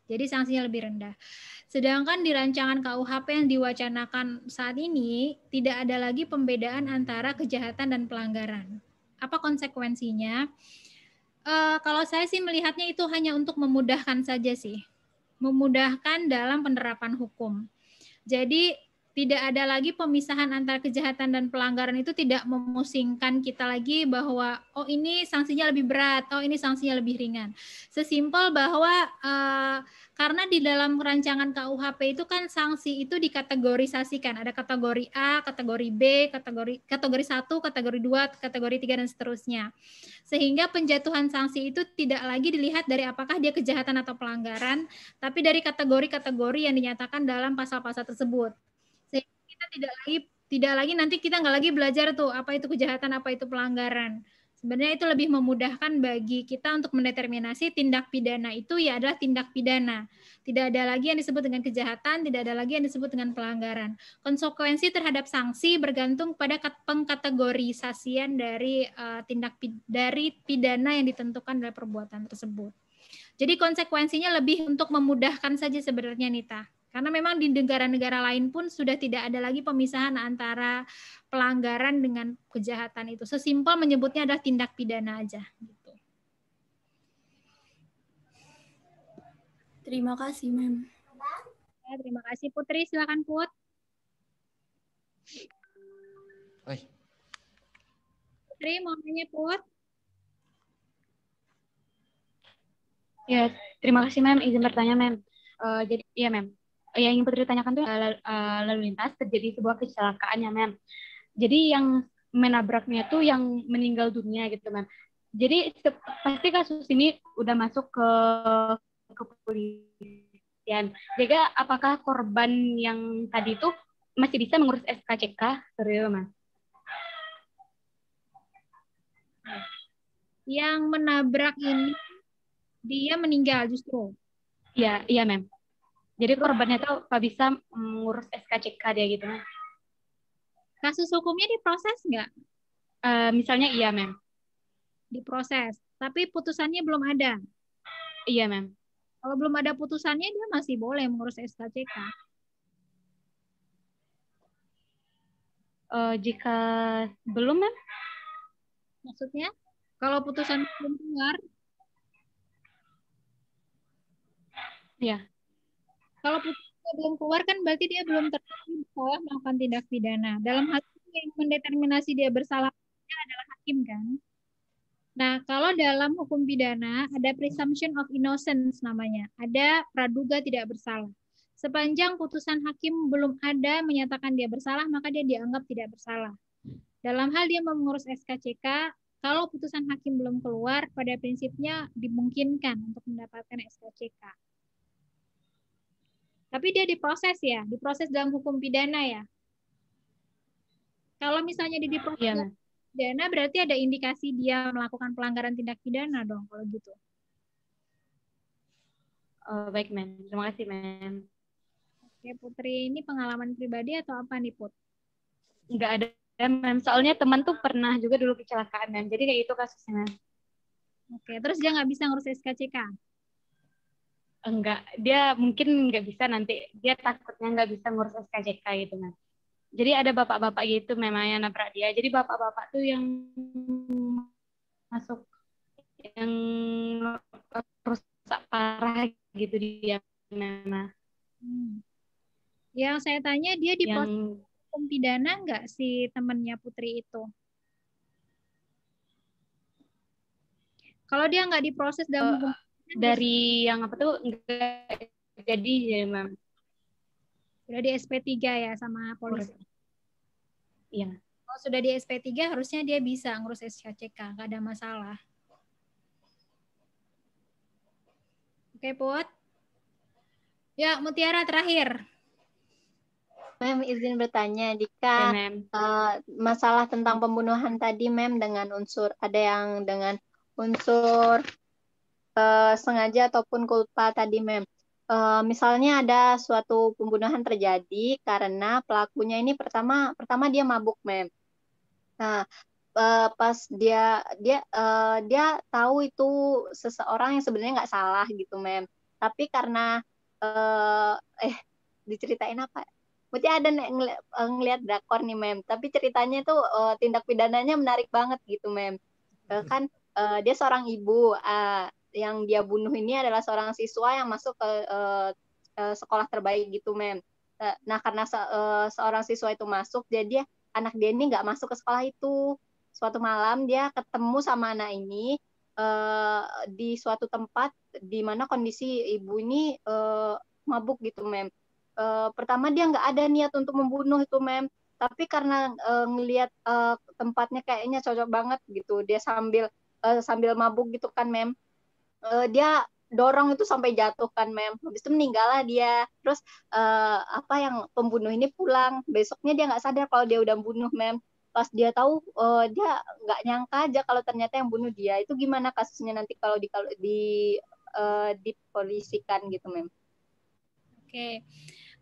[SPEAKER 1] Jadi sanksinya lebih rendah. Sedangkan di rancangan KUHP yang diwacanakan saat ini, tidak ada lagi pembedaan antara kejahatan dan pelanggaran. Apa konsekuensinya? Kalau saya sih melihatnya itu hanya untuk memudahkan saja sih. Memudahkan dalam penerapan hukum. Jadi tidak ada lagi pemisahan antara kejahatan dan pelanggaran, itu tidak memusingkan kita lagi bahwa oh ini sanksinya lebih berat, oh ini sanksinya lebih ringan. Sesimpel bahwa karena di dalam rancangan KUHP itu kan sanksi itu dikategorisasikan, ada kategori A, kategori B, kategori 1, kategori 2, kategori 3 dan seterusnya. Sehingga penjatuhan sanksi itu tidak lagi dilihat dari apakah dia kejahatan atau pelanggaran, tapi dari kategori-kategori yang dinyatakan dalam pasal-pasal tersebut. Sehingga kita tidak lagi nanti kita nggak lagi belajar tuh apa itu kejahatan, apa itu pelanggaran. Sebenarnya itu lebih memudahkan bagi kita untuk mendeterminasi tindak pidana itu ya adalah tindak pidana. Tidak ada lagi yang disebut dengan kejahatan, tidak ada lagi yang disebut dengan pelanggaran. Konsekuensi terhadap sanksi bergantung pada pengkategorisasian dari dari pidana yang ditentukan dalam perbuatan tersebut. Jadi konsekuensinya lebih untuk memudahkan saja sebenarnya, Nita. Karena memang di negara-negara lain pun sudah tidak ada lagi pemisahan antara pelanggaran dengan kejahatan itu. Sesimpel menyebutnya adalah tindak pidana aja. Gitu.
[SPEAKER 13] Terima kasih, Ma'am.
[SPEAKER 1] Ya, terima kasih. Putri, silakan Put. Putri, mau nanya Put?
[SPEAKER 8] Ya, terima kasih, Ma'am. Izin bertanya, Ma'am. Jadi, iya, Ma'am. Yang ingin Putri tanyakan tuh lalu lintas terjadi sebuah kecelakaan ya, Ma'am. Jadi yang menabraknya tuh yang meninggal dunia gitu, Ma'am. Jadi pasti kasus ini udah masuk ke kepolisian. Jadi apakah korban yang tadi itu masih bisa mengurus SKCK? Serius, Ma'am.
[SPEAKER 1] Yang menabrak ini dia meninggal justru.
[SPEAKER 8] Iya, iya, Ma'am. Jadi korbannya tuh Pak bisa mengurus SKCK dia gitu, Ma'am.
[SPEAKER 1] Kasus hukumnya diproses nggak?
[SPEAKER 8] Misalnya iya, Ma'am.
[SPEAKER 1] Diproses, tapi putusannya belum ada.
[SPEAKER 8] Iya, Ma'am.
[SPEAKER 1] Kalau belum ada putusannya, dia masih boleh mengurus SKCK.
[SPEAKER 8] Jika belum, Ma'am?
[SPEAKER 1] Maksudnya, kalau putusan belum keluar?
[SPEAKER 8] Iya.
[SPEAKER 1] Kalau putusannya belum keluar kan berarti dia belum terbukti bersalah melakukan tindak pidana. Dalam hal ini yang mendeterminasi dia bersalah adalah hakim kan. Nah, kalau dalam hukum pidana ada presumption of innocence namanya. Ada praduga tidak bersalah. Sepanjang putusan hakim belum ada menyatakan dia bersalah, maka dia dianggap tidak bersalah. Dalam hal dia mengurus SKCK, kalau putusan hakim belum keluar, pada prinsipnya dimungkinkan untuk mendapatkan SKCK. Tapi dia diproses ya, diproses dalam hukum pidana ya. Kalau misalnya dia diproses dalam pidana, berarti ada indikasi dia melakukan pelanggaran tindak pidana dong, kalau gitu.
[SPEAKER 8] Baik, Mem. Terima kasih, Mem.
[SPEAKER 1] Oke, Putri, ini pengalaman pribadi atau apa nih, Put?
[SPEAKER 8] Nggak ada, Mem. Soalnya teman tuh pernah juga dulu kecelakaan, Mem. Jadi kayak itu kasusnya, Mem.
[SPEAKER 1] Oke, terus dia nggak bisa ngurus SKCK?
[SPEAKER 8] Enggak, dia mungkin nggak bisa nanti. Dia takutnya nggak bisa ngurus SKCK gitu, Mem. Jadi ada bapak-bapak gitu memang yang nabrak dia. Jadi bapak-bapak tuh yang masuk, yang rusak parah gitu dia memang.
[SPEAKER 1] Yang saya tanya, dia diproses hukum pidana nggak si temannya Putri itu? Kalau dia nggak diproses dalam hukum
[SPEAKER 8] dari yang apa tuh enggak jadi ya, Mem.
[SPEAKER 1] Sudah di SP3 ya sama polisi?
[SPEAKER 8] Iya.
[SPEAKER 1] Kalau sudah di SP3 harusnya dia bisa ngurus SKCK, nggak ada masalah. Oke, Put. Ya, Mutiara terakhir.
[SPEAKER 5] Mem, izin bertanya, jika masalah tentang pembunuhan tadi, Mem, dengan unsur, ada yang dengan unsur sengaja ataupun culpa tadi, Mem. Misalnya ada suatu pembunuhan terjadi karena pelakunya ini pertama dia mabuk, Mem. Nah, pas dia tahu itu seseorang yang sebenarnya nggak salah gitu, Mem. Tapi karena diceritain apa? Berarti ada ngelihat drakor nih, Mem. Tapi ceritanya tuh tindak pidananya menarik banget gitu, Mem. Kan dia seorang ibu, yang dia bunuh ini adalah seorang siswa yang masuk ke sekolah terbaik gitu, Mem. Nah, karena seorang siswa itu masuk, jadi anak dia ini nggak masuk ke sekolah itu. Suatu malam dia ketemu sama anak ini di suatu tempat di mana kondisi ibu ini mabuk gitu, Mem. Pertama dia nggak ada niat untuk membunuh itu, Mem. Tapi karena ngelihat tempatnya kayaknya cocok banget gitu, dia sambil mabuk gitu kan, Mem. Dia dorong itu sampai jatuh kan, Mem. Habis itu meninggal lah dia. Terus yang pembunuh ini pulang. Besoknya dia nggak sadar kalau dia udah bunuh, Mem. Pas dia tahu, dia nggak nyangka aja kalau ternyata yang bunuh dia. Itu gimana kasusnya nanti kalau dipolisikan gitu, Mem?
[SPEAKER 1] Oke.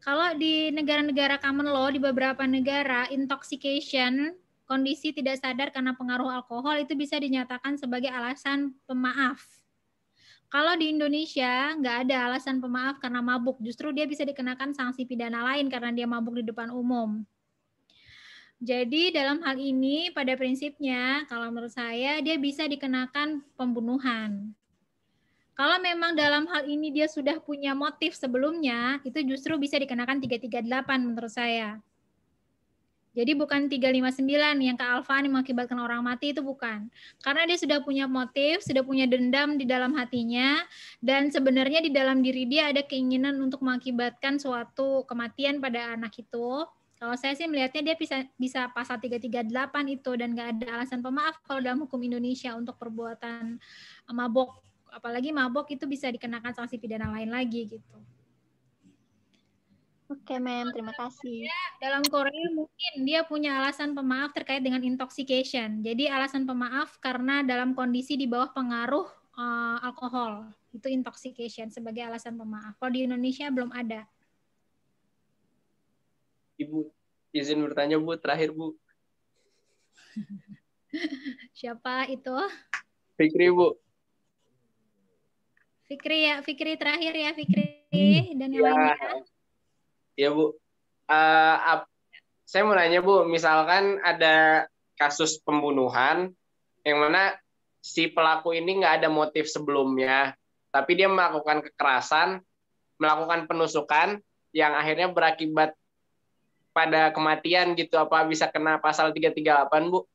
[SPEAKER 1] Kalau di negara-negara common law, di beberapa negara, intoxication, kondisi tidak sadar karena pengaruh alkohol, itu bisa dinyatakan sebagai alasan pemaaf. Kalau di Indonesia, nggak ada alasan pemaaf karena mabuk. Justru dia bisa dikenakan sanksi pidana lain karena dia mabuk di depan umum. Jadi dalam hal ini, pada prinsipnya, kalau menurut saya, dia bisa dikenakan pembunuhan. Kalau memang dalam hal ini dia sudah punya motif sebelumnya, itu justru bisa dikenakan 338 menurut saya. Jadi bukan 359 yang ke Alfani mengakibatkan orang mati, itu bukan. Karena dia sudah punya motif, sudah punya dendam di dalam hatinya, dan sebenarnya di dalam diri dia ada keinginan untuk mengakibatkan suatu kematian pada anak itu. Kalau saya sih melihatnya dia bisa pasal 338 itu, dan nggak ada alasan pemaaf kalau dalam hukum Indonesia untuk perbuatan mabok. Apalagi mabok itu bisa dikenakan sanksi pidana lain lagi gitu.
[SPEAKER 5] Oke, Mem, terima kasih.
[SPEAKER 1] Dalam Korea mungkin dia punya alasan pemaaf terkait dengan intoxication. Jadi alasan pemaaf karena dalam kondisi di bawah pengaruh alkohol. Itu intoxication sebagai alasan pemaaf. Kalau di Indonesia belum ada.
[SPEAKER 10] Ibu, izin bertanya, Bu, terakhir, Bu.
[SPEAKER 1] Siapa itu?
[SPEAKER 10] Fikri, Bu.
[SPEAKER 1] Fikri terakhir ya, Fikri dan yang lainnya.
[SPEAKER 10] Ya, Bu. Saya mau nanya, Bu, misalkan ada kasus pembunuhan yang mana si pelaku ini nggak ada motif sebelumnya, tapi dia melakukan kekerasan, melakukan penusukan, yang akhirnya berakibat pada kematian gitu, apa bisa kena pasal 338, Bu?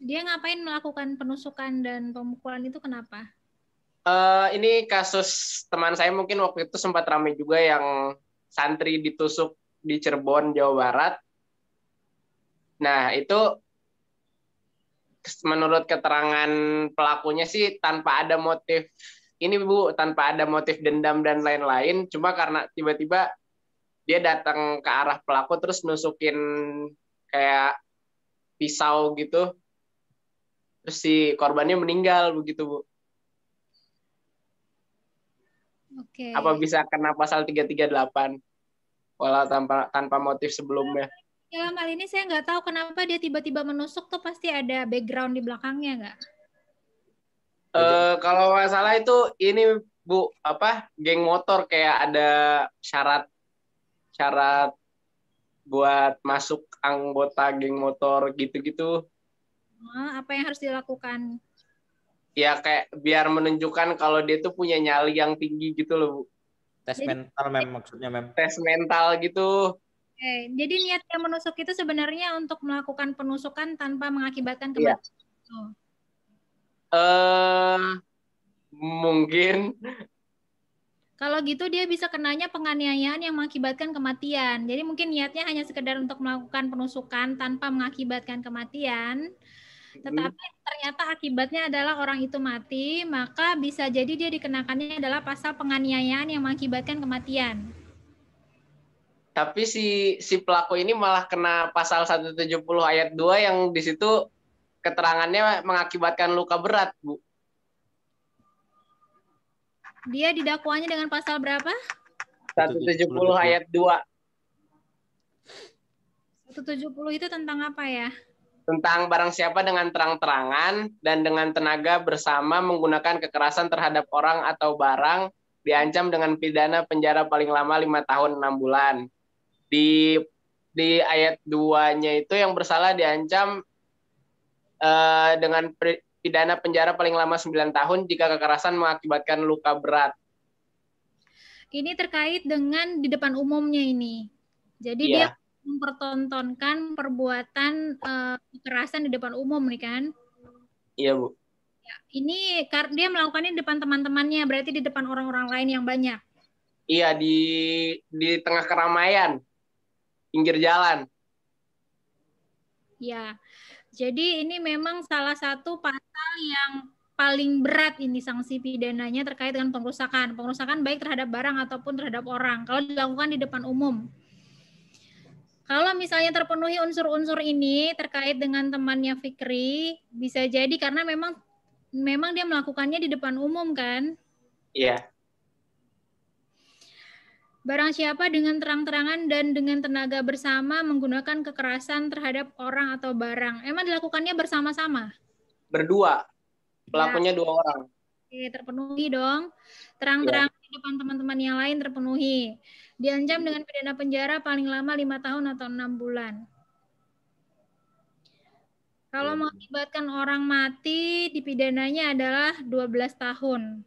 [SPEAKER 1] Dia ngapain melakukan penusukan dan pemukulan itu kenapa?
[SPEAKER 10] Ini kasus teman saya mungkin waktu itu sempat ramai juga yang santri ditusuk di Cirebon, Jawa Barat. Nah, itu menurut keterangan pelakunya sih tanpa ada motif ini, Bu, tanpa ada motif dendam dan lain-lain, cuma karena tiba-tiba dia datang ke arah pelaku terus nusukin kayak pisau gitu. Terus si korbannya meninggal begitu, Bu.
[SPEAKER 1] Oke.
[SPEAKER 10] Apa bisa kena pasal 338 walau tanpa motif sebelumnya?
[SPEAKER 1] Dalam hal ini saya nggak tahu kenapa dia tiba-tiba menusuk, tuh pasti ada background di belakangnya nggak?
[SPEAKER 10] Kalau nggak salah itu ini, Bu, apa, geng motor, kayak ada syarat buat masuk anggota geng motor gitu-gitu.
[SPEAKER 1] Apa yang harus dilakukan?
[SPEAKER 10] Ya kayak biar menunjukkan kalau dia tuh punya nyali yang tinggi gitu loh, Bu.
[SPEAKER 4] Tes mental, maksudnya,
[SPEAKER 10] Tes mental gitu.
[SPEAKER 1] Oke, jadi niatnya menusuk itu sebenarnya untuk melakukan penusukan tanpa mengakibatkan
[SPEAKER 10] Iya.
[SPEAKER 1] kematian.
[SPEAKER 10] Mungkin.
[SPEAKER 1] Kalau gitu dia bisa kenanya penganiayaan yang mengakibatkan kematian. Jadi mungkin niatnya hanya sekedar untuk melakukan penusukan tanpa mengakibatkan kematian. Tetapi ternyata akibatnya adalah orang itu mati, maka bisa jadi dia dikenakannya adalah pasal penganiayaan yang mengakibatkan kematian.
[SPEAKER 10] Tapi si pelaku ini malah kena pasal 170 ayat 2 yang di situ keterangannya mengakibatkan luka berat, Bu.
[SPEAKER 1] Dia didakwanya dengan pasal berapa?
[SPEAKER 10] 170 ayat 2.
[SPEAKER 1] 170 itu tentang apa ya?
[SPEAKER 10] Tentang barang siapa dengan terang-terangan dan dengan tenaga bersama menggunakan kekerasan terhadap orang atau barang diancam dengan pidana penjara paling lama 5 tahun 6 bulan. Di ayat 2-nya itu yang bersalah diancam dengan pidana penjara paling lama 9 tahun jika kekerasan mengakibatkan luka berat.
[SPEAKER 1] Ini terkait dengan di depan umumnya ini. Jadi dia mempertontonkan perbuatan kekerasan di depan umum nih kan?
[SPEAKER 10] Iya, Bu.
[SPEAKER 1] Ya, ini dia melakukannya di depan teman-temannya, berarti di depan orang-orang lain yang banyak.
[SPEAKER 10] Iya, di tengah keramaian, pinggir jalan.
[SPEAKER 1] Ya. Jadi ini memang salah satu pasal yang paling berat ini sanksi pidananya terkait dengan pengerusakan. Pengerusakan baik terhadap barang ataupun terhadap orang. Kalau dilakukan di depan umum. Kalau misalnya terpenuhi unsur-unsur ini terkait dengan temannya Fikri, bisa jadi karena memang dia melakukannya di depan umum kan?
[SPEAKER 10] Iya.
[SPEAKER 1] Barang siapa dengan terang-terangan dan dengan tenaga bersama menggunakan kekerasan terhadap orang atau barang. Emang dilakukannya bersama-sama?
[SPEAKER 10] Berdua. Pelakunya 2 orang.
[SPEAKER 1] Oke, terpenuhi dong. Terang-terangan di depan teman-teman yang lain terpenuhi. Diancam dengan pidana penjara paling lama 5 tahun atau 6 bulan. Kalau mengakibatkan orang mati, dipidananya adalah 12 tahun.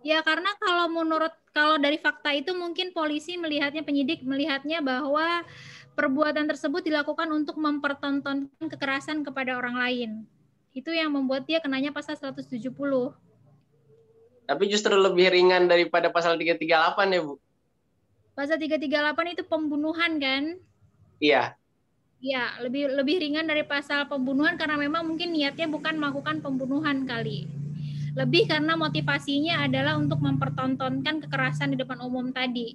[SPEAKER 1] Ya, karena kalau dari fakta itu mungkin polisi penyidik melihatnya bahwa perbuatan tersebut dilakukan untuk mempertontonkan kekerasan kepada orang lain. Itu yang membuat dia kenanya pasal 170.
[SPEAKER 10] Tapi justru lebih ringan daripada pasal 338 ya, Bu?
[SPEAKER 1] Pasal 338 itu pembunuhan kan?
[SPEAKER 10] Iya.
[SPEAKER 1] Iya, lebih ringan dari pasal pembunuhan karena memang mungkin niatnya bukan melakukan pembunuhan kali. Lebih karena motivasinya adalah untuk mempertontonkan kekerasan di depan umum tadi.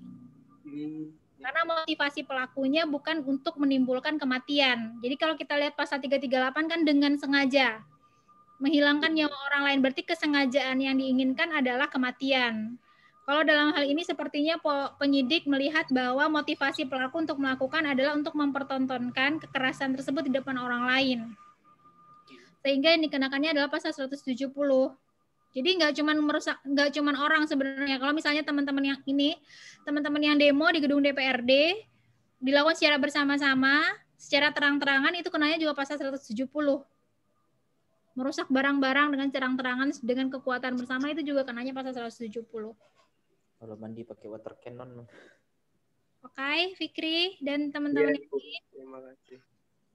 [SPEAKER 1] Karena motivasi pelakunya bukan untuk menimbulkan kematian. Jadi kalau kita lihat pasal 338 kan dengan sengaja menghilangkan nyawa orang lain, berarti kesengajaan yang diinginkan adalah kematian. Kalau dalam hal ini sepertinya penyidik melihat bahwa motivasi pelaku untuk melakukan adalah untuk mempertontonkan kekerasan tersebut di depan orang lain. Sehingga yang dikenakannya adalah pasal 170. Jadi nggak cuma orang sebenarnya. Kalau misalnya teman-teman yang demo di gedung DPRD dilakukan secara bersama-sama, secara terang-terangan, itu kenanya juga pasal 170. Merusak barang-barang dengan terang-terangan dengan kekuatan bersama itu juga kenanya pasal 170.
[SPEAKER 4] Kalau mandi pakai water cannon.
[SPEAKER 1] Oke, Fikri dan teman-teman yang lain.
[SPEAKER 10] Terima kasih.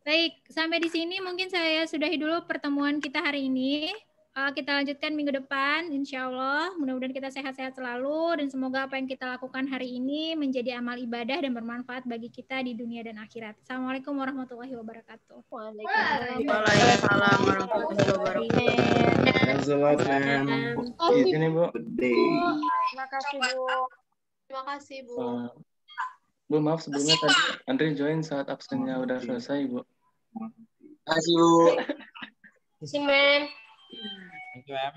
[SPEAKER 1] Baik, sampai di sini mungkin saya sudahi dulu pertemuan kita hari ini. Kita lanjutkan minggu depan, insya Allah. Mudah-mudahan kita sehat-sehat selalu dan semoga apa yang kita lakukan hari ini menjadi amal ibadah dan bermanfaat bagi kita di dunia dan akhirat. Assalamualaikum warahmatullahi wabarakatuh.
[SPEAKER 5] Waalaikumsalam warahmatullahi wabarakatuh.
[SPEAKER 2] Izin Bu.
[SPEAKER 11] Terima kasih, Bu. Terima kasih, Bu.
[SPEAKER 2] Bu, maaf sebelumnya tadi Andre join saat absennya udah selesai, Bu.
[SPEAKER 10] Terima kasih, Bu.
[SPEAKER 11] Terima kasih, Mem.
[SPEAKER 4] Thank you, Ma'am.